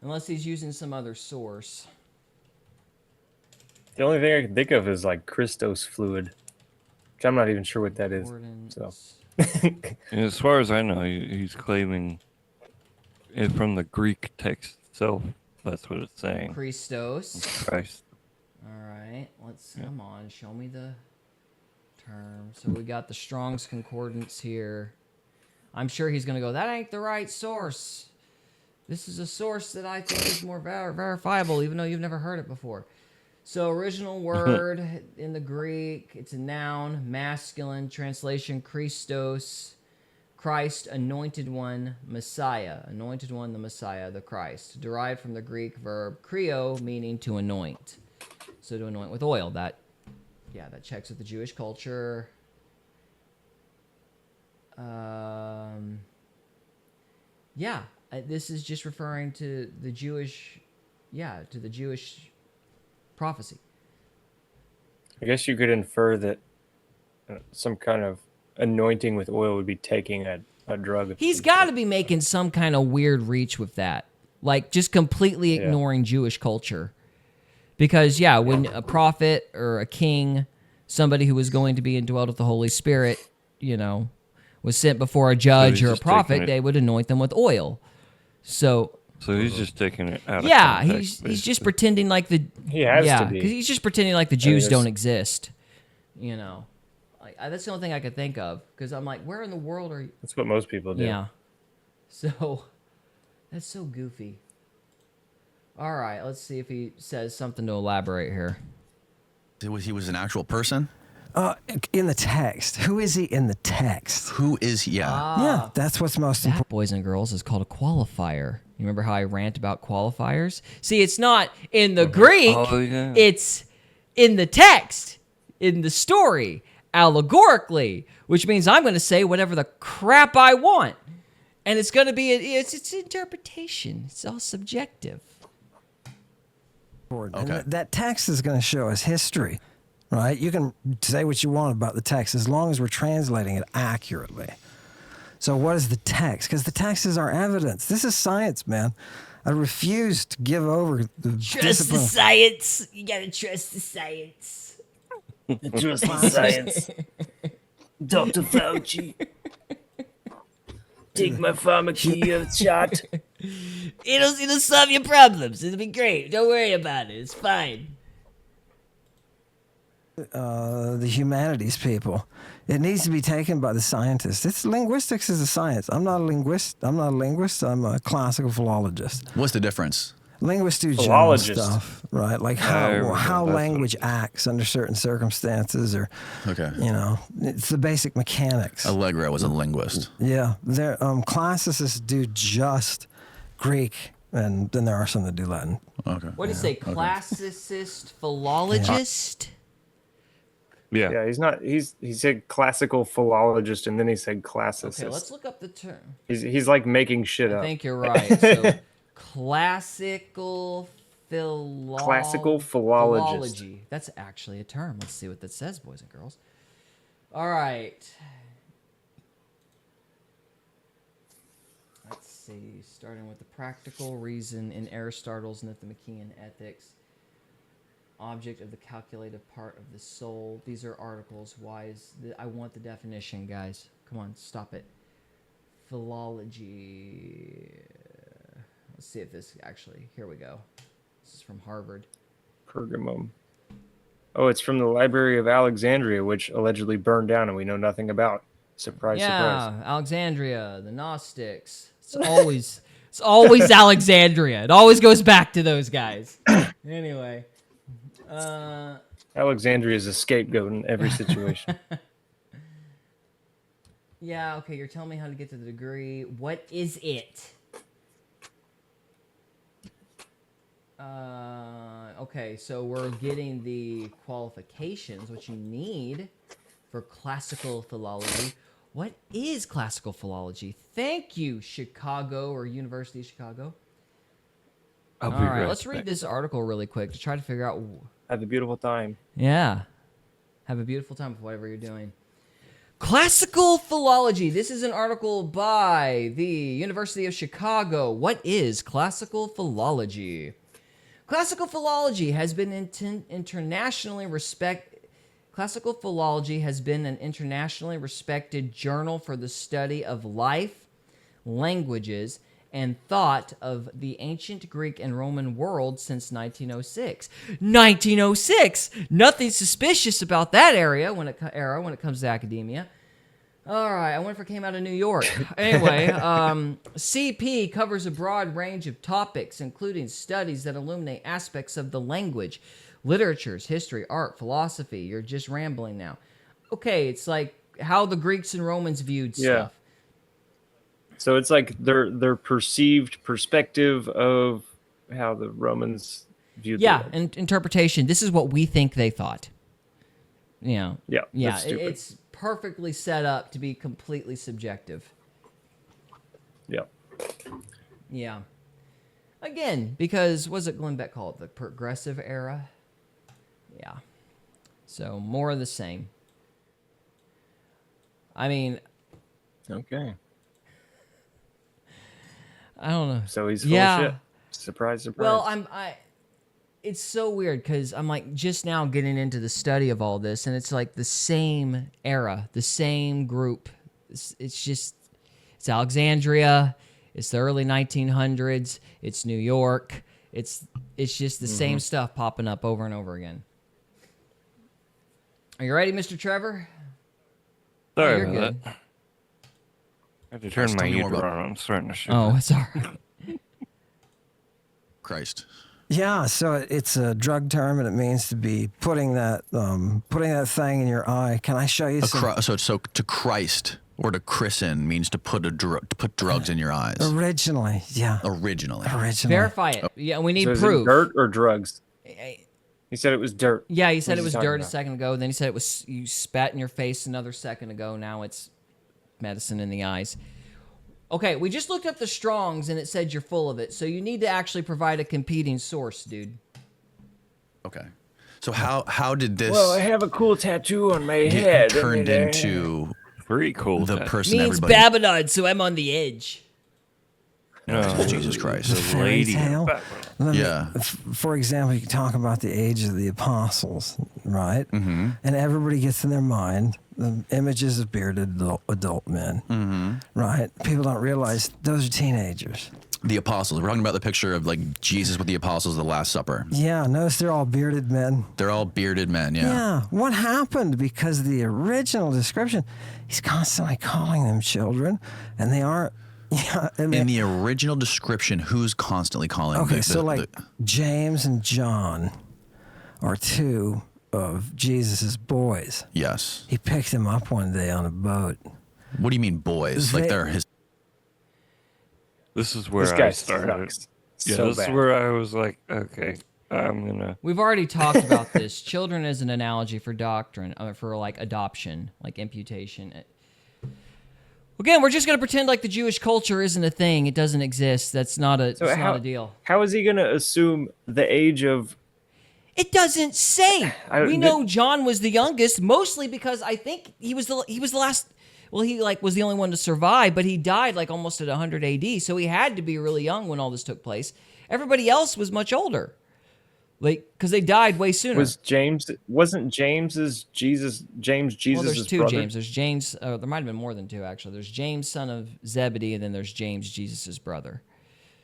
Unless he's using some other source. The only thing I can think of is like Christos fluid, which I'm not even sure what that is. So And as far as I know, he's claiming it from the Greek text itself. That's what it's saying. Christos. Christ. All right, come on, show me the term. So we got the Strong's Concordance here. I'm sure he's gonna go, that ain't the right source. This is a source that I think is more verifiable, even though you've never heard it before. So original word in the Greek, it's a noun, masculine, translation Christos, Christ, anointed one, Messiah, anointed one, the Messiah, the Christ, derived from the Greek verb kreo, meaning to anoint. So to anoint with oil, that checks with the Jewish culture. This is just referring to the Jewish prophecy. I guess you could infer that some kind of anointing with oil would be taking a drug. He's got to be making some kind of weird reach with that, like just completely ignoring Jewish culture. Because when a prophet or a king somebody who was going to be indwelled with the Holy Spirit, was sent before a judge he's or a just taking prophet, it- they would anoint them with oil. So So he's just taking it out of yeah, context, he's just basically. pretending like the He has to be. because he's just pretending like the Jews there's- don't exist. That's the only thing I could think of, because I'm like, where in the world are you? That's what most people do. Yeah. So that's so goofy. All right, let's see if he says something to elaborate here. He was an actual person? In the text. Who is he in the text? Who is he? Yeah. Yeah, that's what's most important. That, boys and girls, is called a qualifier. You remember how I rant about qualifiers? See, it's not in the Greek. Oh, yeah. It's in the text, in the story, allegorically, which means I'm going to say whatever the crap I want. And it's going to be, it's interpretation. It's all subjective. And Okay. that text is going to show us history, right? You can say what you want about the text as long as we're translating it accurately. So what is the text? Because the text is our evidence. This is science, man. I refuse to give over the discipline. science. You got to trust the science. Trust the science. Dr. Fauci. Take my pharmacia shot. It'll solve your problems. It'll be great. Don't worry about it. It's fine. The humanities people. It needs to be taken by the scientists. Linguistics is a science. I'm not a linguist. I'm a classical philologist. What's the difference? Linguists do general Philologist. stuff, right? Like There we how go. That's language acts under certain circumstances, or Okay. it's the basic mechanics. Allegra was a linguist. Yeah, classicists do just Greek, and then there are some that do Latin. Okay. What do you say? Classicist philologist? Yeah. Yeah, he's not. He said classical philologist, and then he said classicist. Okay, let's look up the term. He's like making shit I up. think you're right. So, classical Classical philologist. philology. That's actually a term. Let's see what that says, boys and girls. All right. Let's see. Starting with the practical reason in Aristotle's Nicomachean Ethics. Object of the calculated part of the soul. These are articles. I want the definition, guys. Come on, stop it. Philology. Let's see if this actually. Here we go. This is from Harvard. Pergamum. Oh, it's from the Library of Alexandria, which allegedly burned down, and we know nothing about. Surprise, Yeah, surprise. Alexandria, the Gnostics. It's always Alexandria. It always goes back to those guys. Anyway. Alexandria is a scapegoat in every situation. Yeah, okay, you're telling me how to get to the degree. What is it? Okay, so we're getting the qualifications, what you need for classical philology. What is classical philology? Thank you, Chicago or University of Chicago. I'll be All right, right let's read back. this article really quick to try to figure out. Have a beautiful time. Yeah. Have a beautiful time with whatever you're doing. Classical philology. This is an article by the University of Chicago. What is classical philology? Classical philology has been Classical philology has been an internationally respected journal for the study of life, languages, and thought of the ancient Greek and Roman world since 1906. 1906! Nothing suspicious about that era when it comes to academia. All right, I wonder if it came out of New York. Anyway, CP covers a broad range of topics, including studies that illuminate aspects of the language, literatures, history, art, philosophy. You're just rambling now. Okay, it's like how the Greeks and Romans viewed stuff. So it's like their perceived perspective of how the Romans viewed the Yeah, world. and interpretation. This is what we think they thought. Yeah, Yeah, that's stupid. it's perfectly set up to be completely subjective. Yeah. Yeah. Again, because was it Glenn Beck called it the progressive era? Yeah. So more of the same. I mean, Okay. I don't know. So he's full Yeah. of shit. Surprise, surprise. Well, it's so weird because I'm like just now getting into the study of all this, and it's like the same era, the same group. It's Alexandria, it's the early 1900s, it's New York, it's just the same stuff popping up over and over again. Are you ready, Mr. Trevor? Sorry you're about good. that. I had to turn my tell me more heater about- on. I'm starting to shoot. Oh, it's all right. Christ. Yeah, so it's a drug term, and it means to be putting that thing in your eye. Can I show you some? So to Christ or to christen means to put drugs in your eyes. Originally, yeah. Originally. Verify it. Yeah, we need So is proof. it dirt or drugs? He said it was dirt. Yeah, he said What it is was he talking dirt a about? second ago. Then he said it was you spat in your face another second ago. Now it's medicine in the eyes. Okay, we just looked up the Strongs and it said you're full of it. So you need to actually provide a competing source, dude. Okay. So how did this Well, I have a cool tattoo on my get head. turned into Pretty cool. the tattoo. person Means everybody? Babylon, so I'm on the edge. No, Jesus Christ. The Fairy lady. tale? Let me- Yeah. For example, you can talk about the age of the apostles, right? Mm-hmm. And everybody gets in their mind the images of bearded adult men, right? People don't realize those are teenagers. The apostles. We're talking about the picture of like Jesus with the apostles at the Last Supper. Yeah, notice they're all bearded men. They're all bearded men, yeah. Yeah. What happened? Because the original description, he's constantly calling them children, and they aren't. Yeah. I mean, In the original description, who's constantly calling okay, the- so the- like James and John are two of Jesus's boys. Yes. He picked them up one day on a boat. What do you mean boys? Like They- they're his This is where This guy I started. sucks. Yeah, So this is bad. where I was like, okay, I'm gonna. We've already talked about this. Children is an analogy for doctrine, for like adoption, like imputation. Again, we're just going to pretend like the Jewish culture isn't a thing. It doesn't exist. That's not a, So it's how, not a deal. How is he going to assume the age of? It doesn't say. We did- know John was the youngest, mostly because I think he was the last. Well, he like was the only one to survive, but he died like almost at 100 AD, so he had to be really young when all this took place. Everybody else was much older, like because they died way sooner. Wasn't James's Jesus Well, Jesus' there's two brother? James. There's James. There might have been more than two actually. There's James, son of Zebedee, and then there's James, Jesus' brother.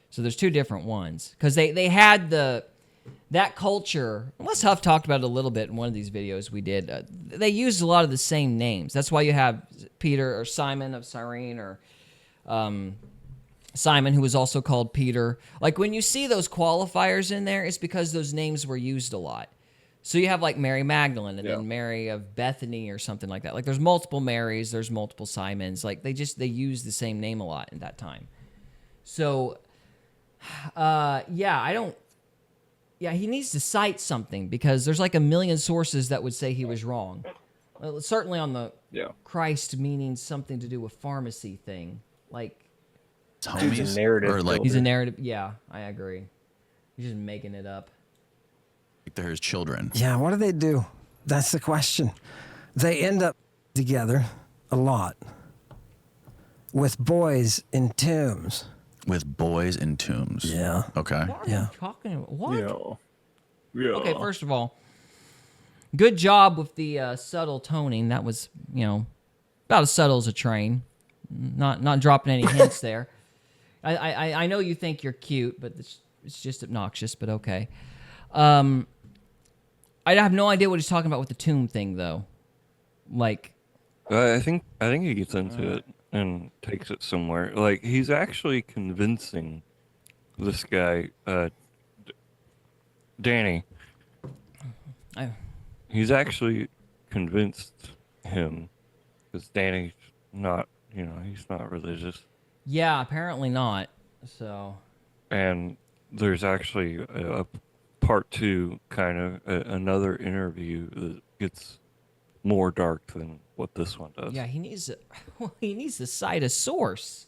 So there's two different ones because they had that culture. Wes Huff talked about it a little bit in one of these videos we did. They used a lot of the same names. That's why you have Peter or Simon of Cyrene or Simon, who was also called Peter. Like when you see those qualifiers in there, it's because those names were used a lot. So you have like Mary Magdalene and then Mary of Bethany or something like that. Like there's multiple Marys, there's multiple Simons. Like they use the same name a lot at that time. So he needs to cite something because there's like a million sources that would say he was wrong. Certainly on the Christ meaning something to do with pharmacy thing. Like Dude's a narrative or like he's a narrative. Yeah, I agree. He's just making it up. they're his children. Yeah, what do they do? That's the question. They end up together a lot with boys in tombs. With boys in tombs. Yeah. Okay. What are Yeah. you talking about? What? Yeah. Okay, first of all, good job with the subtle toning. That was, about as subtle as a train. Not dropping any hints there. I know you think you're cute, but it's just obnoxious. But okay. I have no idea what he's talking about with the tomb thing, though. Like, I think he gets into it and takes it somewhere. Like he's actually convincing this guy, Danny. He's actually convinced him because Danny's not, he's not religious. yeah, apparently not. So, And there's actually a part two, kind of another interview that gets more dark than what this one does. yeah, he needs to cite a source.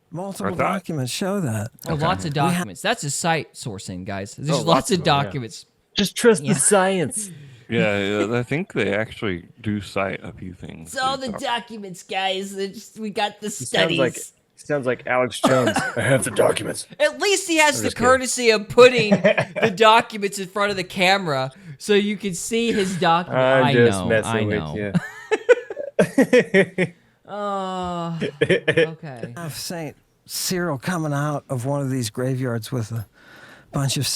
Multiple I thought- documents show that. Oh, lots of documents. That's his site sourcing, guys. There's Oh, lots of them, yeah. documents. Just trust Yeah. the science. Yeah, I think they actually do cite a few things. It's all that the talk- documents, guys. We got the He studies. Sounds like Alex Jones. I have the documents. At least he has the just kidding. courtesy of putting the documents in front of the camera so you can see his document. I'm just I messing know. with you. Okay. Of Saint Cyril coming out of one of these graveyards with a bunch of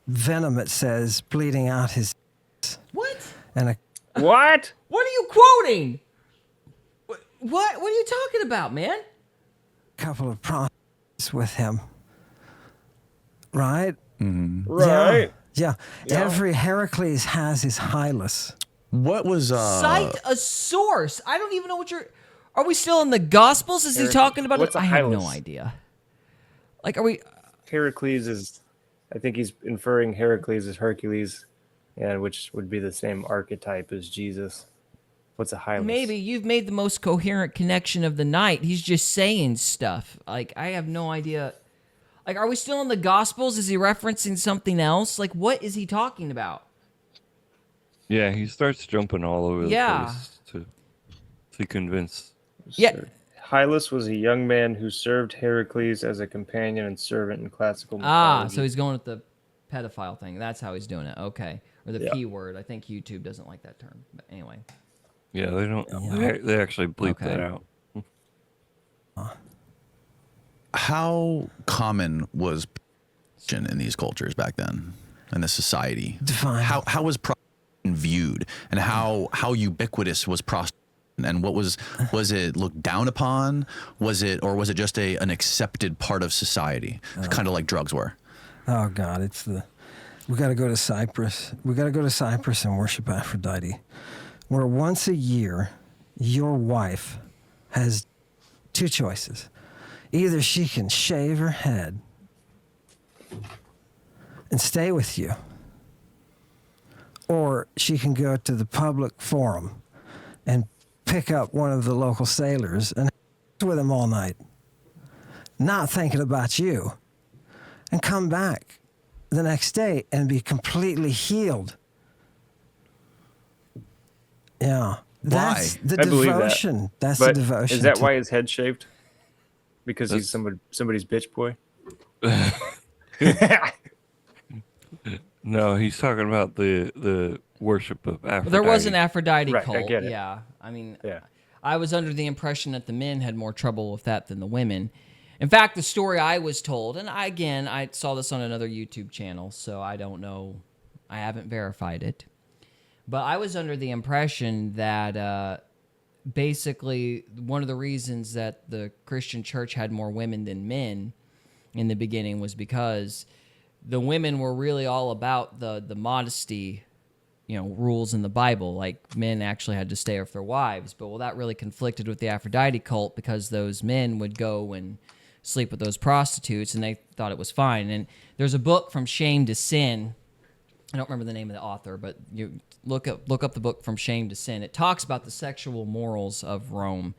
venom, it says, bleeding out his What? and a What? What are you quoting? What are you talking about, man? couple of prostitutes with him. Right? Right. Yeah. Every Heracles has his Hylas. What was Cite a source. I don't even know what you're... Are we still in the Gospels? Is he talking about what's it? a I have no Hylas? idea. Like, are we... Heracles is, I think he's inferring Heracles as Hercules, and which would be the same archetype as Jesus. What's a Hylas? Maybe you've made the most coherent connection of the night. He's just saying stuff. Like, I have no idea. Like, are we still in the Gospels? Is he referencing something else? Like, what is he talking about? Yeah, he starts jumping all over the place to convince. Yeah. Hylas was a young man who served Heracles as a companion and servant in classical mythology. So he's going with the pedophile thing. That's how he's doing it. Okay. Or the Yeah. P word. I think YouTube doesn't like that term. But anyway. Yeah, they don't. They actually bleep that out. how common was prostitution in these cultures back then in this society? Define. How was prostitution viewed, and how ubiquitous was prostitution? And what was it looked down upon? Was it just an accepted part of society, kind of like drugs were? Oh God, we got to go to Cyprus. We got to go to Cyprus and worship Aphrodite, where once a year, your wife has two choices. Either she can shave her head and stay with you, or she can go to the public forum and pick up one of the local sailors and with him all night, not thinking about you, and come back the next day and be completely healed. Yeah. That's the I believe that. devotion. That's But the devotion. is that to- why his head's shaved? Because he's somebody's bitch boy? No, he's talking about the worship of Aphrodite. There was an Aphrodite Right, I cult. get it. Yeah. I mean, Yeah. I was under the impression that the men had more trouble with that than the women. In fact, the story I was told, and I saw this on another YouTube channel, so I don't know. I haven't verified it. But I was under the impression that basically one of the reasons that the Christian church had more women than men in the beginning was because the women were really all about the modesty, rules in the Bible. Like, men actually had to stay with their wives. But, well, that really conflicted with the Aphrodite cult because those men would go and sleep with those prostitutes, and they thought it was fine. And there's a book, From Shame to Sin. I don't remember the name of the author, but you look up the book From Shame to Sin. It talks about the sexual morals of Rome.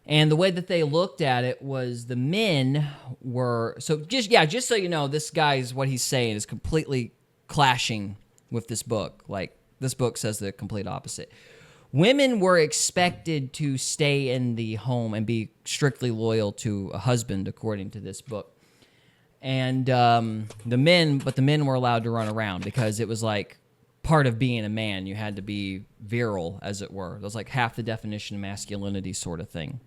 And the way that they looked at it was the men were... So, just so you know, this guy's, what he's saying is completely clashing with this book. Like, this book says the complete opposite. Women were expected to stay in the home and be strictly loyal to a husband, according to this book. And the men were allowed to run around because it was like part of being a man. You had to be virile, as it were. It was like half the definition of masculinity sort of thing.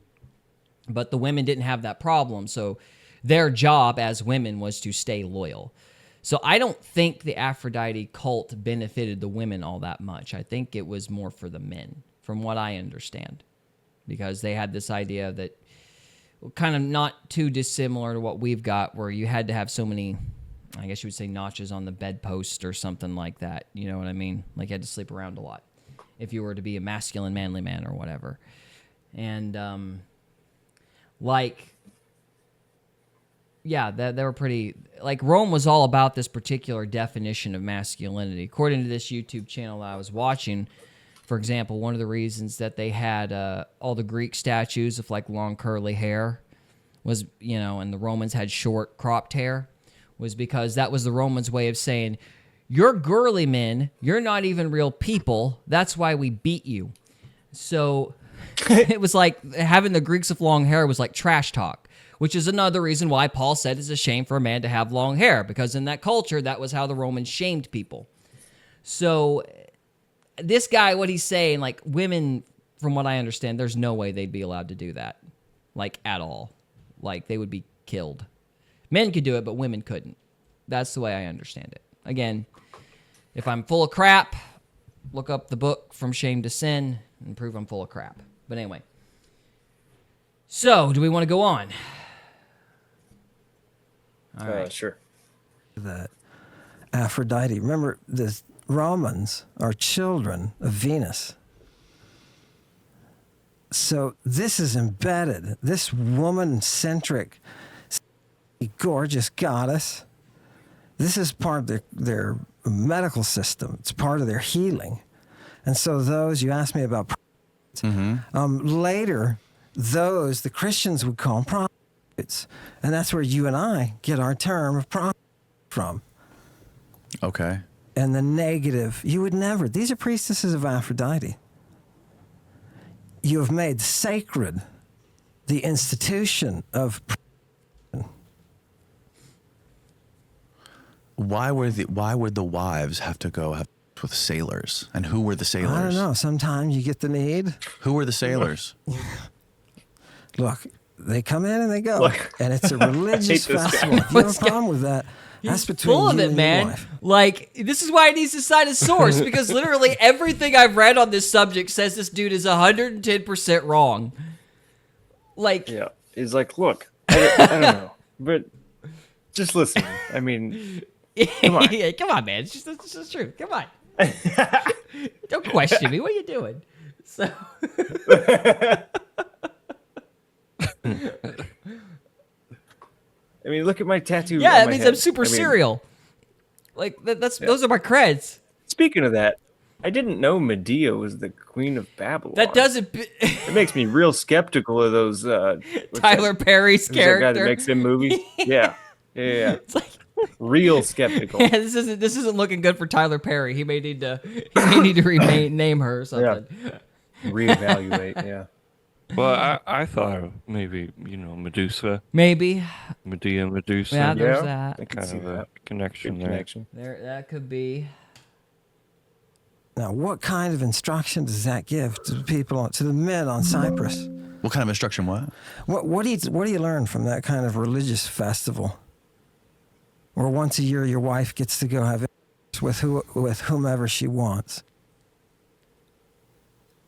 But the women didn't have that problem, so their job as women was to stay loyal. So I don't think the Aphrodite cult benefited the women all that much. I think it was more for the men, from what I understand, because they had this idea that kind of not too dissimilar to what we've got, where you had to have so many, I guess you would say, notches on the bedpost or something like that. You know what I mean? Like, you had to sleep around a lot if you were to be a masculine, manly man or whatever. And, they were pretty... Like, Rome was all about this particular definition of masculinity. According to this YouTube channel that I was watching, for example, one of the reasons that they had all the Greek statues of, like, long curly hair was, and the Romans had short cropped hair, was because that was the Romans' way of saying, you're girly men, you're not even real people, that's why we beat you. So it was like having the Greeks with long hair was like trash talk. which is another reason why Paul said it's a shame for a man to have long hair, because in that culture, that was how the Romans shamed people. So this guy, what he's saying, like women, from what I understand, there's no way they'd be allowed to do that, like at all. Like they would be killed. Men could do it, but women couldn't. That's the way I understand it. Again, if I'm full of crap, look up the book From Shame to Sin and prove I'm full of crap. But anyway. So, do we want to go on? All right. Sure. That Aphrodite. Remember, the Romans are children of Venus. So this is embedded. This woman-centric, gorgeous goddess. This is part of their medical system. It's part of their healing. And so those, you asked me about later, those the Christians would call prostitutes. And that's where you and I get our term of prostitute from. Okay. And the negative, you would never, these are priestesses of Aphrodite. You have made sacred the institution of. Why would the wives have to go have with sailors? And who were the sailors? I don't know. Sometimes you get the need. Who were the sailors? Look, they come in and they go. Look, And it's a religious this guy. festival. If you have a problem with that, that's between Full of you it, and man. your wife. Like, this is why he needs to cite a source, because literally everything I've read on this subject says this dude is 110% wrong. Like, Yeah. He's like, look, I don't know, but just listen. I mean, come on. yeah, come on, man. It's just true. Come on. Don't question me. What are you doing? So. I mean, look at my tattoo. Yeah, on that my means head. I'm super I mean, serial. Like, those are my creds. Speaking of that, I didn't know Medea was the queen of Babylon. That doesn't. It makes me real skeptical of those. What's Tyler that? Perry's Who's that guy that character. makes them movies? Yeah. It's like, Real skeptical. yeah, this isn't looking good for Tyler Perry. He may need to rename her or something. Reevaluate. Yeah. Well, I thought of maybe, Medusa, Maybe. Medea, Medusa. Yeah, there's Yeah. that. I can kind see of that. a connection Good there. connection. There, that could be. Now, what kind of instruction does that give to the people, to the men on Cyprus? What kind of instruction? What do you learn from that kind of religious festival, where once a year your wife gets to go have with whomever she wants?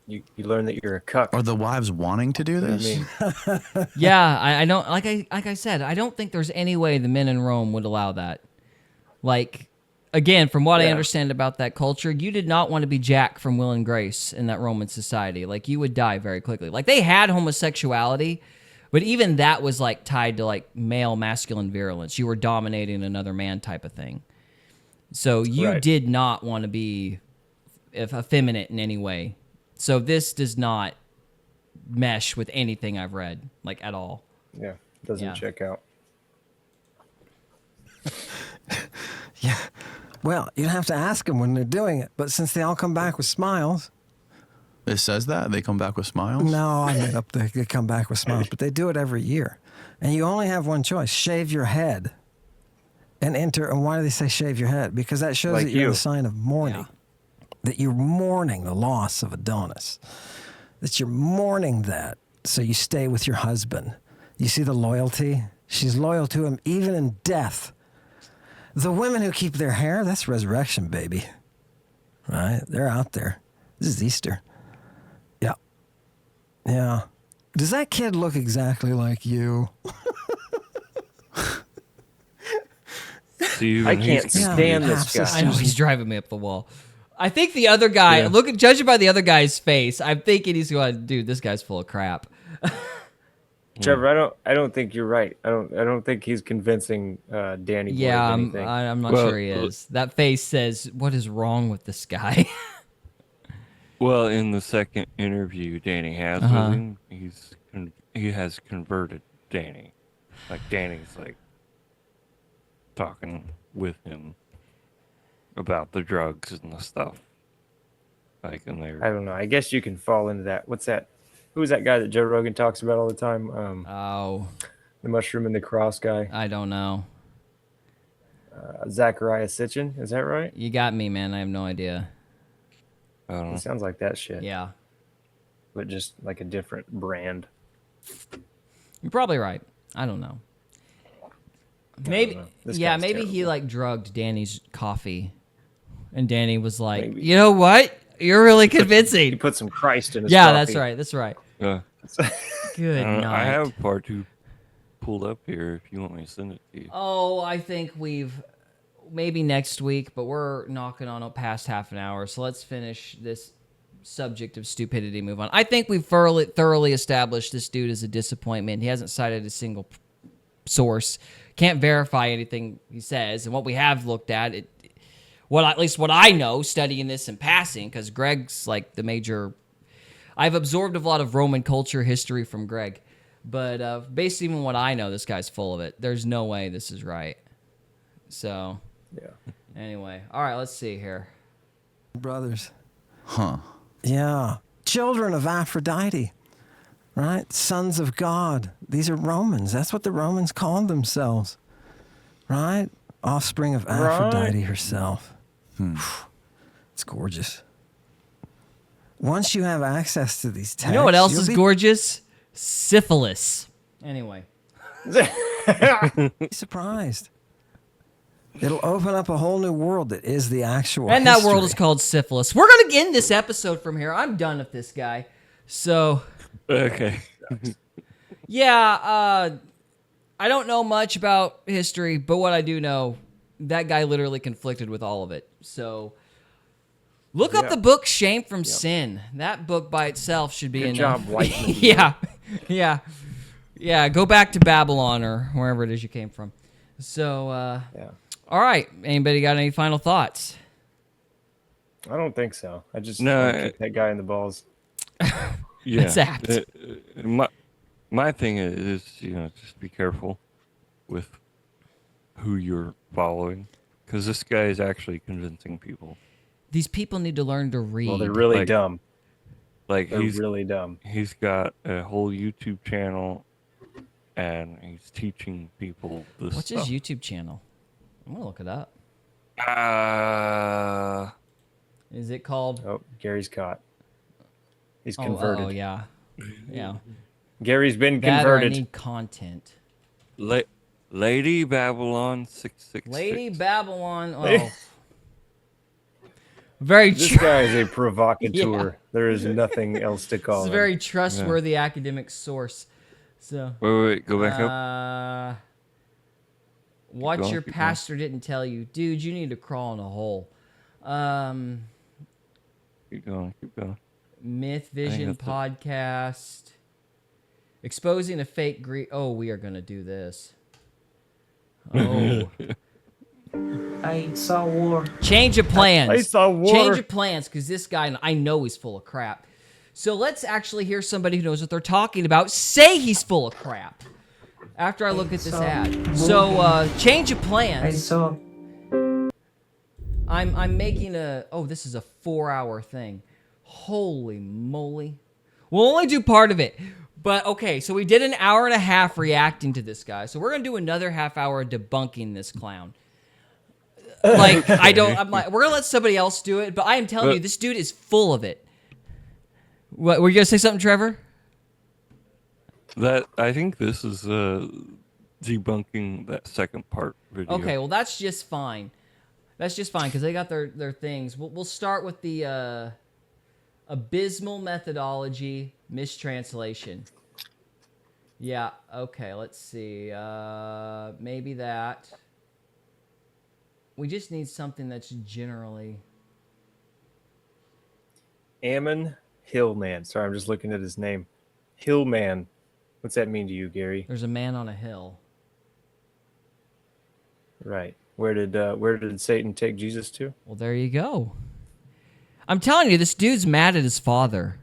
You learn that you're a cuck. Are the wives wanting to do What do this? you mean? Yeah, I don't like I said, I don't think there's any way the men in Rome would allow that. Like, again, from what I Yeah. understand about that culture, you did not want to be Jack from Will and Grace in that Roman society. Like, you would die very quickly. Like, they had homosexuality, but even that was like tied to like male masculine virulence. You were dominating another man type of thing. So you Right. did not want to be effeminate in any way. So this does not mesh with anything I've read, like, at all. Yeah. Doesn't Yeah. check out. Yeah. Well, you'd have to ask them when they're doing it, but since they all come back with smiles. It says that they come back with smiles. No, I made up. They come back with smiles, but they do it every year, and you only have one choice: shave your head, and enter. And why do they say shave your head? Because that shows Like that you're you. the sign of mourning, that you're mourning the loss of Adonis, that you're mourning that. So you stay with your husband. You see the loyalty. She's loyal to him even in death. The women who keep their hair, that's resurrection, baby. Right? They're out there. This is Easter. Yeah. Yeah. Does that kid look exactly like you? Steve, I and can't he's stand Yeah, this half sister. I know guy. he's driving me up the wall. I think the other guy, Yeah. judging by the other guy's face, I'm thinking he's going, dude, this guy's full of crap. Trevor, I don't think you're right. I don't think he's convincing Danny Boy Yeah, of I'm anything. not Well, sure he is. That face says, what is wrong with this guy? Well, in the second interview Danny has with him, he has converted Danny. Like, Danny's like talking with him about the drugs and the stuff. Like, and I they're don't know. I guess you can fall into that. What's that? Who's that guy that Joe Rogan talks about all the time? Oh, The mushroom and the cross guy. I don't know. Zachariah Sitchin, is that right? You got me, man. I have no idea. I don't It know. sounds like that shit. Yeah. But just like a different brand. You're probably right. I don't know. don't Maybe, know. This yeah, guy's maybe he terrible. like drugged Danny's coffee, and Danny was like, Maybe. "You know what? You're really He convincing." put some Christ in his Yeah, coffee. that's right. That's right. I Good don't know. night. I have part 2 pulled up here if you want me to send it to you. Oh, I think we've maybe next week, but we're knocking on past half an hour, so let's finish this subject of stupidity. Move on. I think we've thoroughly established this dude is a disappointment. He hasn't cited a single source, can't verify anything he says, and what we have looked at it. At least what I know, studying this in passing, because Greg's like the major. I've absorbed a lot of Roman culture history from Greg, but based even what I know, this guy's full of it. There's no way this is right. So, Yeah. anyway, all right, let's see here. Brothers. Huh. Yeah. Children of Aphrodite, right? Sons of God. These are Romans. That's what the Romans called themselves, right? Offspring of Aphrodite herself. It's gorgeous. Once you have access to these texts, You know what else you'll is be gorgeous? Syphilis. Anyway. surprised. It'll open up a whole new world that is the actual And that world is history. called syphilis. We're going to end this episode from here. I'm done with this guy. So, Okay. yeah, I don't know much about history, but what I do know, that guy literally conflicted with all of it. So, look up the book Shame from Sin. That book by itself should be Good enough. job, Whiteman. Yeah, go back to Babylon or wherever it is you came from. So, Yeah. all right. Anybody got any final thoughts? I don't think so. I just No, want to kick that guy in the balls. Yeah. That's apt. My thing is, just be careful with who you're following, because this guy is actually convincing people. These people need to learn to read. Well, they're really Like- dumb. Like They're really dumb. he's got a whole YouTube channel, and he's teaching people this What's stuff. his YouTube channel? I'm gonna look it up. Is it called? Oh, Gary's caught. He's Oh, converted. oh, yeah, yeah. Gary's been That or I converted. need content. Lady Babylon 666. Lady Babylon. Oh, very This true. guy is a provocateur. Yeah. There is nothing else to call This is him. a very trustworthy academic source. So, Wait, go back up. what going, your keep going. pastor didn't tell you, dude. You need to crawl in a hole. Keep going. Myth Vision have to- podcast. Exposing a fake Greek. Oh, we are gonna do this. Oh, I saw war. change of plans. I saw water. Change of plans, because this guy, I know he's full of crap. So let's actually hear somebody who knows what they're talking about say he's full of crap. After I look at this ad. So change of I plans. saw. I'm making this is a 4-hour thing. Holy moly. We'll only do part of it. But okay, so we did an hour and a half reacting to this guy. So we're gonna do another half hour debunking this clown. Like, I'm like, we're gonna let somebody else do it, but I am telling you, this dude is full of it. What, were you gonna say something, Trevor? I think this is debunking that second part video. Okay, well that's just fine. That's just fine because they got their things. We'll start with the abysmal methodology mistranslation. Yeah. Okay. Let's see. Maybe that. We just need something that's generally. Ammon Hillman. Sorry, I'm just looking at his name. Hillman. What's that mean to you, Gary? There's a man on a hill. Right. Where did Satan take Jesus to? Well, there you go. I'm telling you, this dude's mad at his father.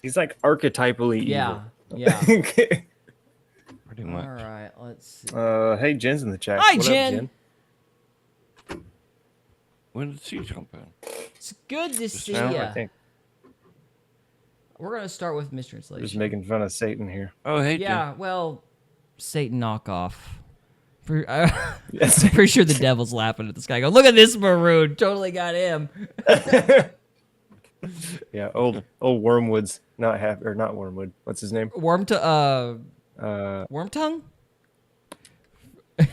He's like archetypally Yeah. evil. Yeah. Pretty much. All right. Let's see. Hey, Jen's in the chat. Hi, What Jen. Up, Jen? When did she jump in? It's good to see now, you. I think We're gonna start with we're just mistranslation. making fun of Satan here. Oh, hey, Yeah, well, Satan knockoff. I'm pretty sure the devil's laughing at this guy. Go, look at this maroon. Totally got him. Yeah, old Wormwood's not happy, or not Wormwood. What's his name? Worm tongue?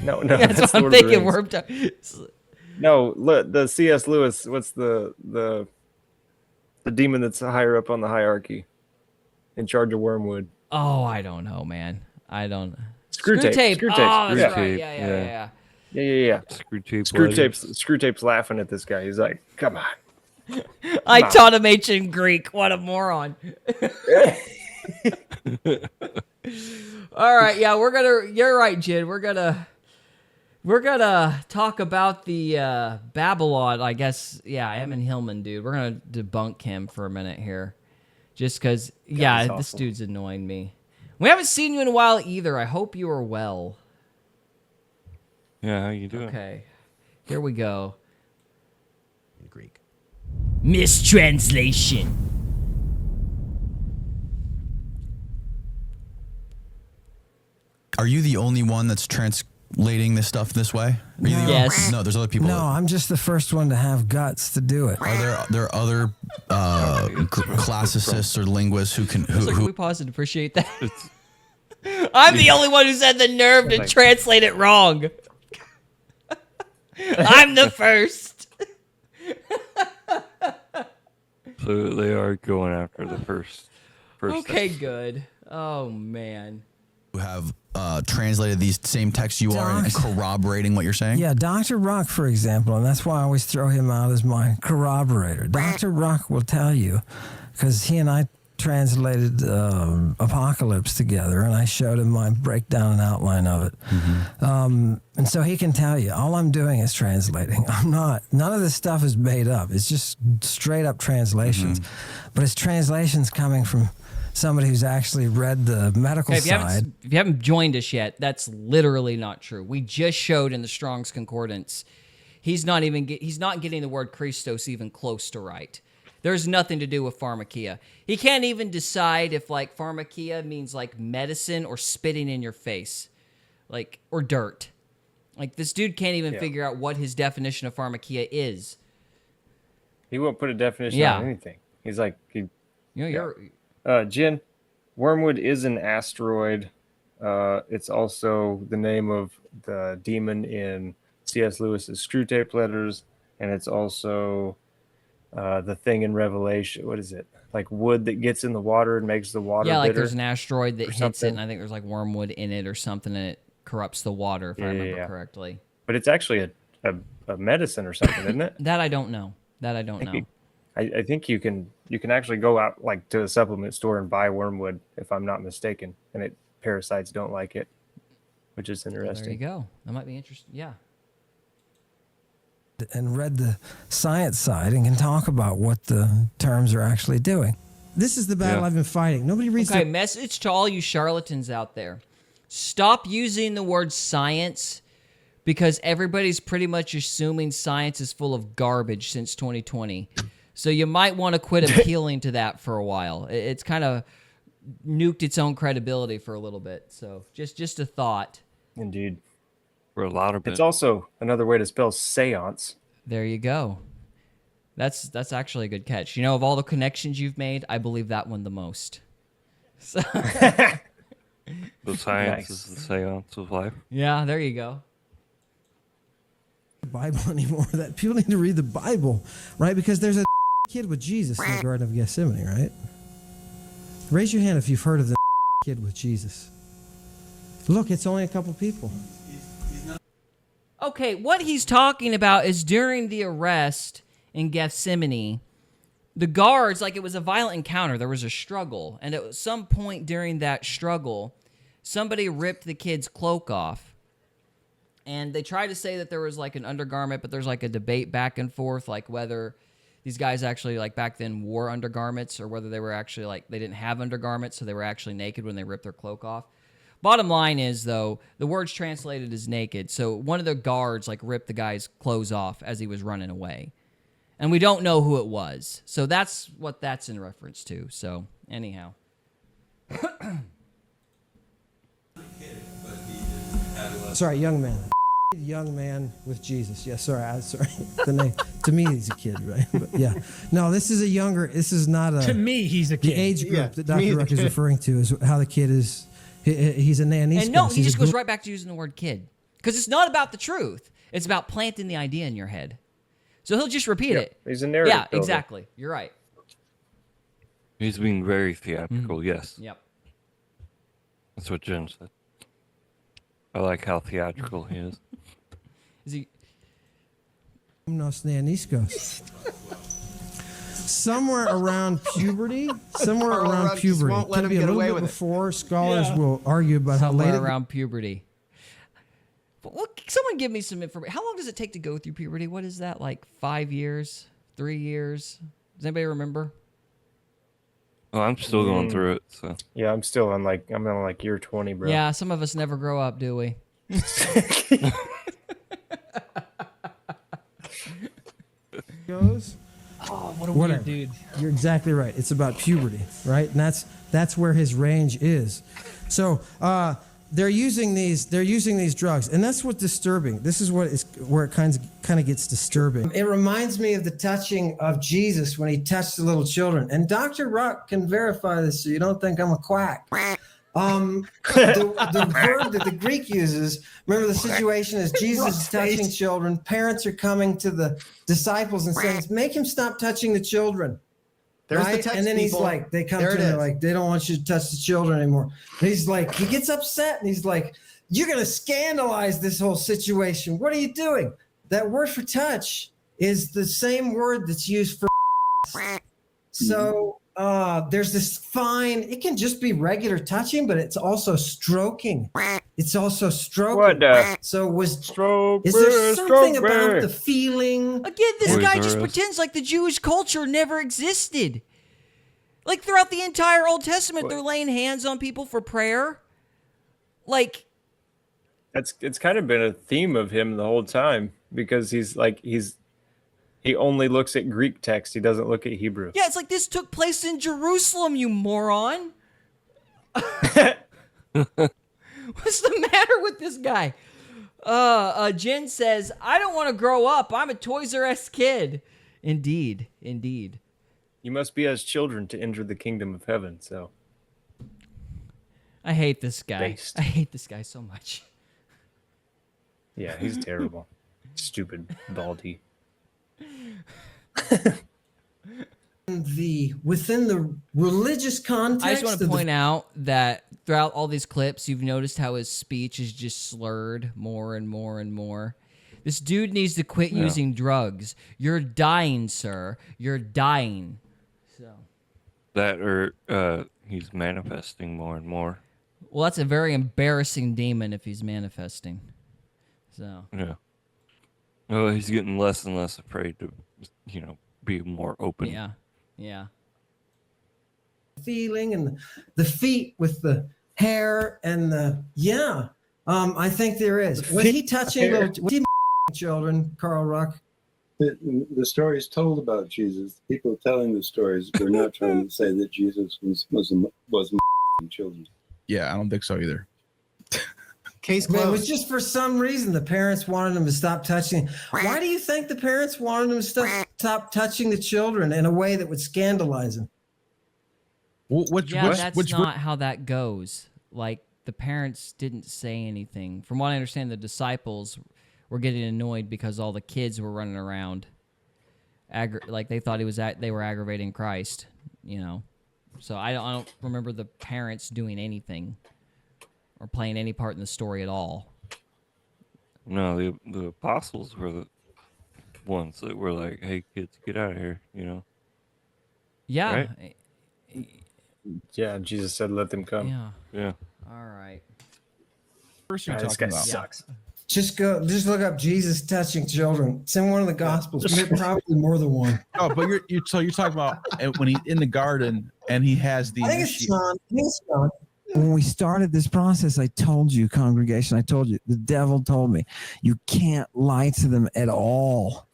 No, That's what that's I'm Lord of the thinking. Rings. Worm tongue. No, the C.S. Lewis. What's the demon that's higher up on the hierarchy, in charge of Wormwood? Oh, I don't know, man. I don't. Screwtape. Screwtape. Oh, that's Screwtape, right. Yeah. Yeah. Screwtape's laughing at this guy. He's like, "Come on." I taught him ancient Greek. What a moron. All right, yeah, you're right, Jin. We're gonna talk about the Babylon, I guess. Yeah, Ammon Hillman, dude. We're gonna debunk him for a minute here. Just because, yeah, he's this awesome. dude's annoying me. We haven't seen you in a while either. I hope you are well. Yeah, how you doing? Okay, here we go. In Greek. Mistranslation. Are you the only one that's translating this stuff this way? Are you the only- Yes. No, there's other people. No, I'm just the first one to have guts to do it. Are there other classicists or linguists who can Can we who pause and appreciate that? I'm the only one who's had the nerve to translate it wrong. I'm the first. So they are going after the first. Okay, good. Oh man. have translated these same texts you are and Docs. corroborating what you're saying? Yeah, Dr. Rock, for example, and that's why I always throw him out as my corroborator. Dr. Rock will tell you, because he and I translated Apocalypse together, and I showed him my breakdown and outline of it. And so he can tell you, all I'm doing is translating. I'm not. None of this stuff is made up. It's just straight up translations. But it's translations coming from somebody who's actually read the medical side. If you haven't joined us yet, that's literally not true. We just showed in the Strong's Concordance, he's not getting the word Christos even close to right. There's nothing to do with pharmakia. He can't even decide if like pharmakia means like medicine or spitting in your face, like or dirt. Like this dude can't even figure out what his definition of pharmakia is. He won't put a definition on anything. He's like, Jin, Wormwood is an asteroid. It's also the name of the demon in C.S. Lewis's Screwtape Letters, and it's also the thing in Revelation. What is it? Like wood that gets in the water and makes the water like bitter there's an asteroid that hits something. it, and I think there's like wormwood in it or something, and it corrupts the water, if I remember correctly. But it's actually a medicine or something, isn't it? That I don't know. I think you can actually go out like to a supplement store and buy wormwood, if I'm not mistaken, and parasites don't like it, which is interesting. There you go. That might be interesting. Yeah. And read the science side and can talk about what the terms are actually doing. This is the battle I've been fighting. Nobody reads Okay, message to all you charlatans out there. Stop using the word science because everybody's pretty much assuming science is full of garbage since 2020. So you might want to quit appealing to that for a while. It's kind of nuked its own credibility for a little bit. So just a thought. Indeed. For a lot of it. It's also another way to spell seance. There you go. That's actually a good catch. You know, of all the connections you've made, I believe that one the most. So The science is the seance of life. yeah, there you go. Bible anymore. That people need to read the Bible, right? Because there's a kid with Jesus in the Garden of Gethsemane, right? Raise your hand if you've heard of the kid with Jesus. Look, it's only a couple people. Okay, what he's talking about is during the arrest in Gethsemane, the guards, like it was a violent encounter. There was a struggle. And at some point during that struggle, somebody ripped the kid's cloak off. And they tried to say that there was like an undergarment, but there's like a debate back and forth, like whether these guys actually like back then wore undergarments or whether they were actually like they didn't have undergarments, so they were actually naked when they ripped their cloak off. Bottom line is, though, the word's translated as naked. So one of the guards like ripped the guy's clothes off as he was running away. And we don't know who it was. So that's what that's in reference to. So anyhow. But Sorry, young man. Young man with Jesus. Yeah, sorry. The name. To me, he's a kid, right? But yeah. No, this is a younger. This is not a. To me, he's a kid. The age group Yeah, that to me, Dr. Ruck is referring to is how the kid is. He's a Naniscus. And no, he He's just a goes right back to using the word kid. Because it's not about the truth. It's about planting the idea in your head. So he'll just repeat it. He's a narrative Yeah, builder. exactly. You're right. He's being very theatrical. Mm-hmm. Yes, Yep. that's what Jen said. I like how theatrical he is. Is he? Nos Naniscos. Somewhere around puberty. Somewhere Carl around Ruck just puberty. won't let Could him be a get little away bit with it. before. Scholars will argue about how late. Somewhere around puberty. But someone give me some information. How long does it take to go through puberty? What is that, like 5 years? 3 years? Does anybody remember? Oh, I'm still going through it. So Yeah, I'm on like year 20, bro. Yeah, some of us never grow up, do we? goes. Oh, what a Whatever. weird dude. You're exactly right. It's about puberty, right? And that's where his range is. So they're using these drugs, and that's what's disturbing. This is where it kind of gets disturbing. It reminds me of the touching of Jesus when he touched the little children. And Dr. Ruck can verify this, so you don't think I'm a quack. The word that the Greek uses, remember the situation is Jesus is touching children. Parents are coming to the disciples and saying, make him stop touching the children. There's the Right? text, And then he's people. like, they come There to it him, they're is. like, they don't want you to touch the children anymore. And he's like, he gets upset and he's like, you're going to scandalize this whole situation. What are you doing? That word for touch is the same word that's used for. So there's this fine, it can just be regular touching, but it's also stroking. It's also stroking. What the? So Stroke is there me, something stroke about me. the feeling? Again, this Boys guy R just Us. pretends like the Jewish culture never existed. Like throughout the entire Old Testament, they're laying hands on people for prayer. Like, It's kind of been a theme of him the whole time because he only looks at Greek text. He doesn't look at Hebrew. yeah, it's like this took place in Jerusalem, you moron. What's the matter with this guy? Jen says, I don't want to grow up. I'm a Toys R Us kid. Indeed. You must be as children to enter the kingdom of heaven. So I hate this guy. Based. I hate this guy so much. yeah, he's terrible. Stupid baldy. Within the religious context. I just want to of the point out that throughout all these clips, you've noticed how his speech is just slurred more and more and more. This dude needs to quit using drugs. You're dying, sir. You're dying. So, that or he's manifesting more and more. well, that's a very embarrassing demon if he's manifesting. So, Yeah. Oh, he's getting less and less afraid to, be more open. yeah. feeling and the feet with the hair and I think there is. Was he touching little children, Carl Ruck? The stories told about Jesus, people telling the stories, were not trying to say that Jesus was children. Yeah, I don't think so either. Case It was closed. just for some reason the parents wanted him to stop touching. Why do you think the parents wanted him to stop touching the children in a way that would scandalize him? That's not how that goes. Like, the parents didn't say anything. From what I understand, the disciples were getting annoyed because all the kids were running around. Like, they thought they were aggravating Christ, So I don't remember the parents doing anything or playing any part in the story at all. No, the apostles were the ones that were like, "Hey, kids, get out of here," Yeah. Right? Yeah, Jesus said, "Let them come." Yeah. Yeah. All right. First you're This guy talking about. sucks. Just look up Jesus touching children. It's in one of the Gospels, probably more than one. Oh, but you're talking about when he's in the garden and he has the. I think it's John. When we started this process, I told you, congregation, the devil told me, you can't lie to them at all.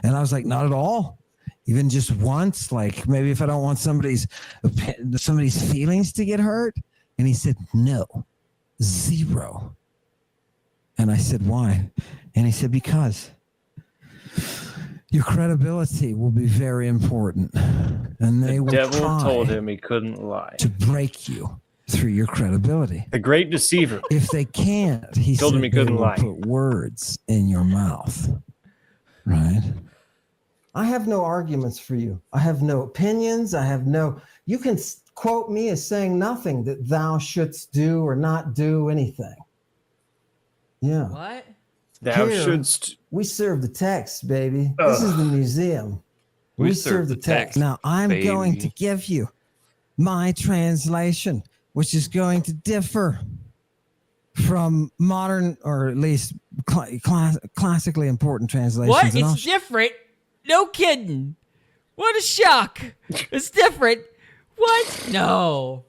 And I was like, not at all. Even just once, like maybe if I don't want somebody's feelings to get hurt. And he said, no, 0. And I said, why? And he said, because your credibility will be very important. And they The will devil try told him he couldn't lie. to break you through your credibility. The great deceiver. If they can't, he Told said him he they couldn't will lie. put words in your mouth. Right? I have no arguments for you. I have no opinions. You can quote me as saying nothing that thou shouldst do or not do anything. Yeah. What? Thou Here, shouldst. We serve the text, baby. This is the museum. We serve the text. Now, I'm going to give you my translation, which is going to differ from modern, or at least classically important translations. What? And It's different? No kidding. What a shock. It's different. What? No.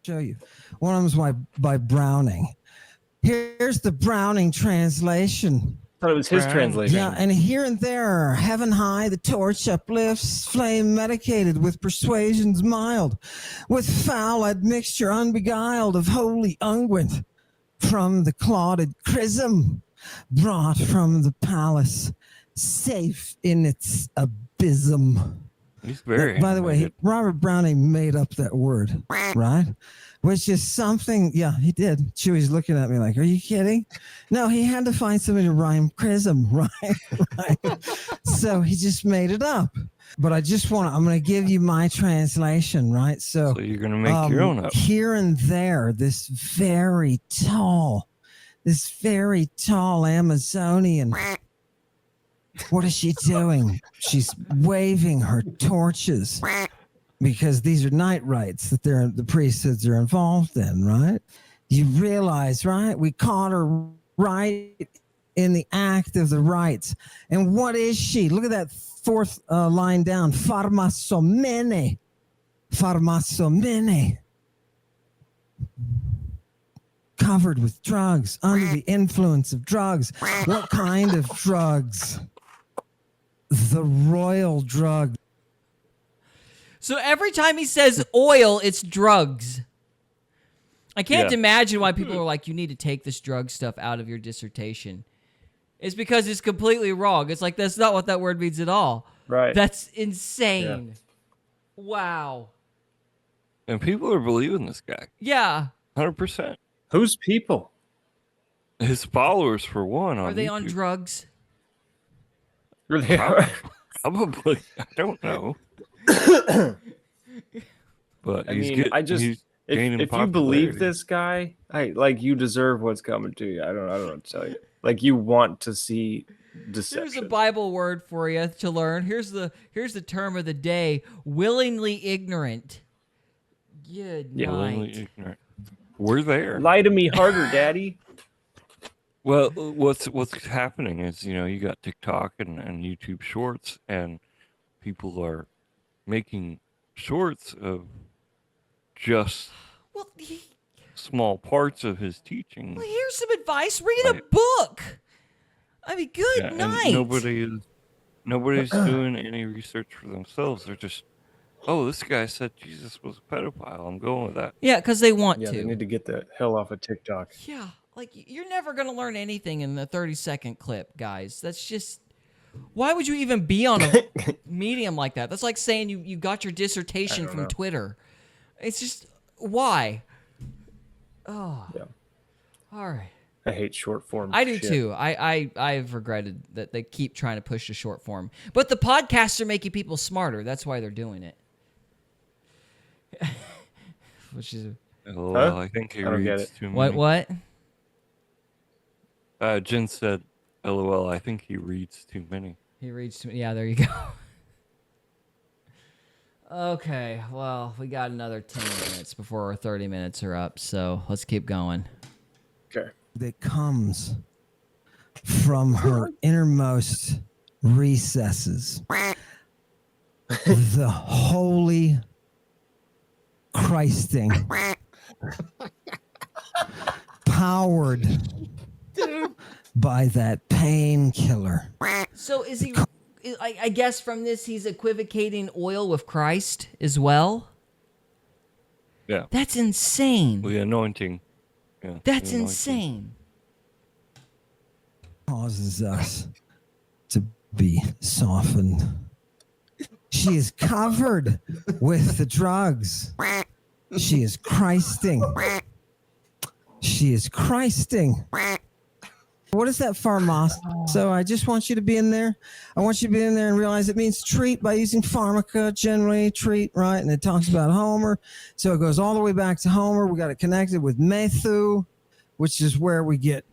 show you. One of them is by Browning. Here's the Browning translation. I thought it was his translation. Yeah, and here and there, heaven high, the torch uplifts, flame medicated with persuasions mild, with foul admixture unbeguiled of holy unguent, from the clotted chrism, brought from the palace, safe in its abysm. He's very. By the way, Robert Browning made up that word, right? Which is something, yeah, he did. Chewy's looking at me like, are you kidding? No, he had to find something to rhyme chrism, right? So he just made it up. But I'm going to give you my translation, right? So you're going to make your own up. Here and there, this very tall Amazonian. What is she doing? She's waving her torches because these are night rites that the priesthoods are involved in, right? You realize, right? We caught her right in the act of the rites. And what is she? Look at that fourth line down. Pharmasomene. Covered with drugs, under the influence of drugs. What kind of drugs? The royal drug. So every time he says oil, it's drugs. I can't imagine why people are like, you need to take this drug stuff out of your dissertation. It's because it's completely wrong. It's like, that's not what that word means at all. Right. That's insane. Yeah. Wow. And people are believing this guy. Yeah. 100%. Who's people? His followers, for one. Are they on drugs? They are. Probably. I don't know. But he's if you believe this guy, you deserve what's coming to you. I don't know what to tell you. Like, you want to see deception. Here's a Bible word for you to learn. Here's the term of the day: willingly ignorant. Good night. Willingly ignorant. We're there. Lie to me harder, Daddy. Well, what's happening is, you got TikTok and YouTube Shorts, and people are making shorts of just small parts of his teaching. Well, here's some advice. Read a book. I mean, good night. Nobody's doing any research for themselves. They're just, this guy said Jesus was a pedophile. I'm going with that. Yeah, because they want to. They need to get the hell off of TikTok. Yeah, like, you're never going to learn anything in the 30-second clip, guys. That's just... Why would you even be on a medium like that? That's like saying you got your dissertation from Twitter. It's just... Why? Oh. Yeah. All right. I hate short form. I do too. I've regretted that they keep trying to push the short form. But the podcasts are making people smarter. That's why they're doing it. Which is... I think he reads too many. What? Jen said, LOL, I think he reads too many. He reads too many. Yeah, there you go. Okay, well, we got another 10 minutes before our 30 minutes are up, so let's keep going. Okay. That comes from her innermost recesses. The holy Christing. Powered by that painkiller. So is he... I guess from this, he's equivocating oil with Christ as well? Yeah. That's insane. The anointing. Yeah, That's insane. causes us to be softened. She is covered with the drugs. She is Christing. She is Christing. What is that, pharmos? So I just want you to be in there. I want you to be in there and realize it means treat by using pharmaca, generally treat, right? And it talks about Homer. So it goes all the way back to Homer. We got it connected with methu, which is where we get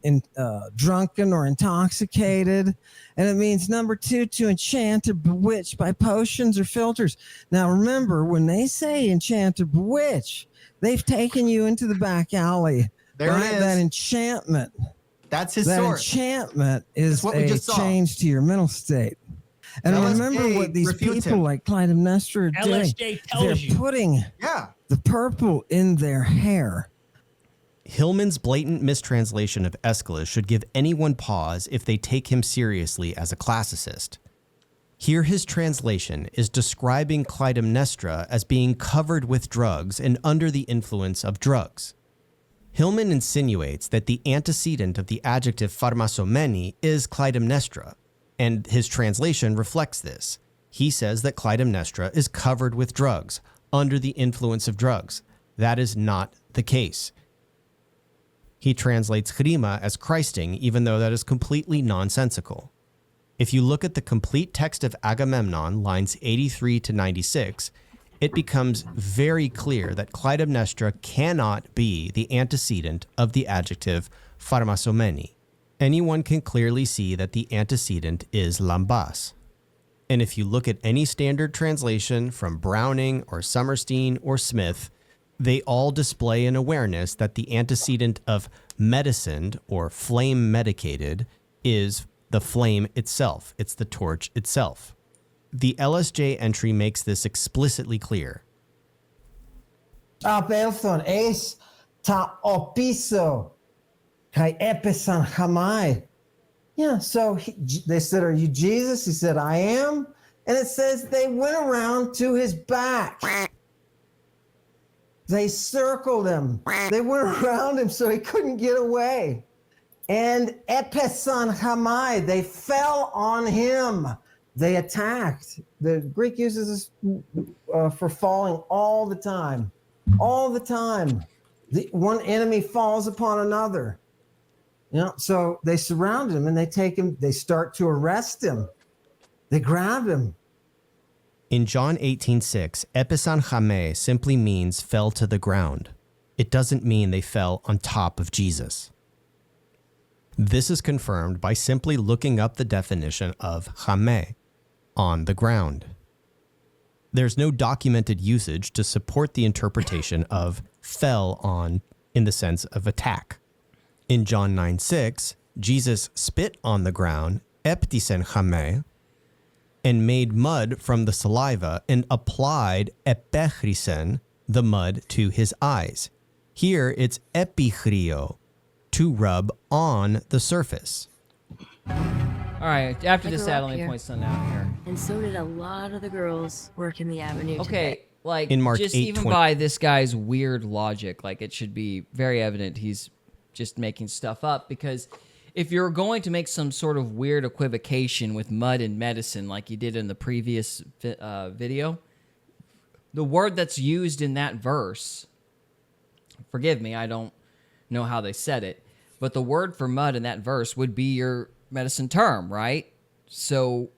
drunken or intoxicated. And it means number 2, to enchant or bewitch by potions or filters. Now remember, when they say enchant or bewitch, they've taken you into the back alley. There right? it is. That enchantment. That's his that source. Enchantment is what we a just saw. change to your mental state. And LSD remember what these refutes people him. like Clytemnestra are doing. LSD tells They're you. putting the purple in their hair. Hillman's blatant mistranslation of Aeschylus should give anyone pause if they take him seriously as a classicist. Here his translation is describing Clytemnestra as being covered with drugs and under the influence of drugs. Hillman insinuates that the antecedent of the adjective pharmasomeni is Clytemnestra, and his translation reflects this. He says that Clytemnestra is covered with drugs, under the influence of drugs. That is not the case. He translates chrima as Christing, even though that is completely nonsensical. If you look at the complete text of Agamemnon, lines 83 to 96, it becomes very clear that Clytemnestra cannot be the antecedent of the adjective pharmasomeni. Anyone can clearly see that the antecedent is lambas. And if you look at any standard translation from Browning or Summerstein or Smith, they all display an awareness that the antecedent of medicined or flame medicated is the flame itself. It's the torch itself. The LSJ entry makes this explicitly clear. Apelthon es ta opiso kai episan hamai. Yeah, so they said, "Are you Jesus?" He said, "I am." And it says they went around to his back. They circled him. They went around him so he couldn't get away. And episan hamai, they fell on him. They attacked. The Greek uses this for falling all the time. All the time. The one enemy falls upon another. You know, so they surround him and they take him, they start to arrest him. They grab him. In John 18:6, episan chame simply means fell to the ground. It doesn't mean they fell on top of Jesus. This is confirmed by simply looking up the definition of chame, on the ground. There's no documented usage to support the interpretation of fell on in the sense of attack. In John 9:6, Jesus spit on the ground, eptisen chame, and made mud from the saliva and applied epechrisen, the mud, to his eyes. Here it's epichrio, to rub on the surface. All right, after I this, grew up let me here. point something out here. And so did a lot of the girls working the avenue Okay, today. like In Mark just 8, even 20 by this guy's weird logic, like it should be very evident he's just making stuff up, because if you're going to make some sort of weird equivocation with mud and medicine like you did in the previous video, the word that's used in that verse, forgive me, I don't know how they said it, but the word for mud in that verse would be your medicine term, right? So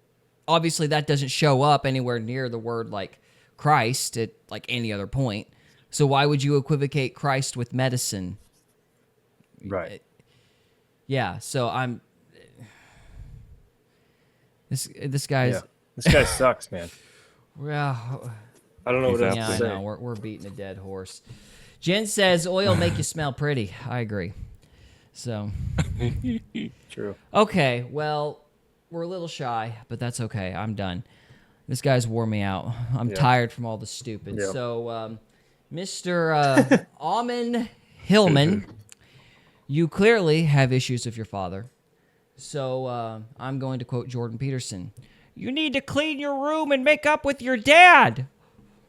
obviously that doesn't show up anywhere near the word like Christ at like any other point. So why would you equivocate Christ with medicine? Right. Yeah, so I'm this guy's Yeah. This guy sucks, man. Well, I don't know what else yeah, to I say. know. We're beating a dead horse. Jen says oil make you smell pretty. I agree. So True. okay, well, we're a little shy, but that's okay. I'm done. This guy's wore me out. I'm Yeah. tired from all the stupid. Yeah. So, Mr. Ammon Hillman, you clearly have issues with your father. So I'm going to quote Jordan Peterson. You need to clean your room and make up with your dad.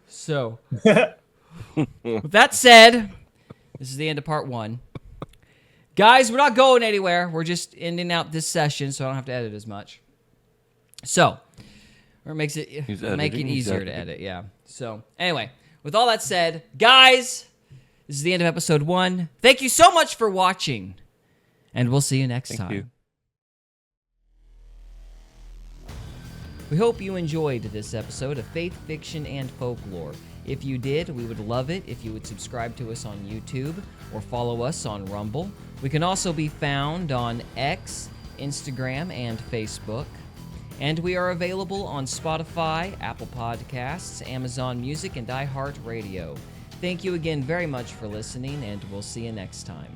So, with that said, this is the end of part 1. Guys, we're not going anywhere. We're just ending out this session so I don't have to edit as much. So, or it makes it easier to edit, yeah. So, anyway, with all that said, guys, this is the end of episode 1. Thank you so much for watching, and we'll see you next time. you. We hope you enjoyed this episode of Faith, Fiction, and Folklore. If you did, we would love it if you would subscribe to us on YouTube or follow us on Rumble. We can also be found on X, Instagram, and Facebook. And we are available on Spotify, Apple Podcasts, Amazon Music, and iHeartRadio. Thank you again very much for listening, and we'll see you next time.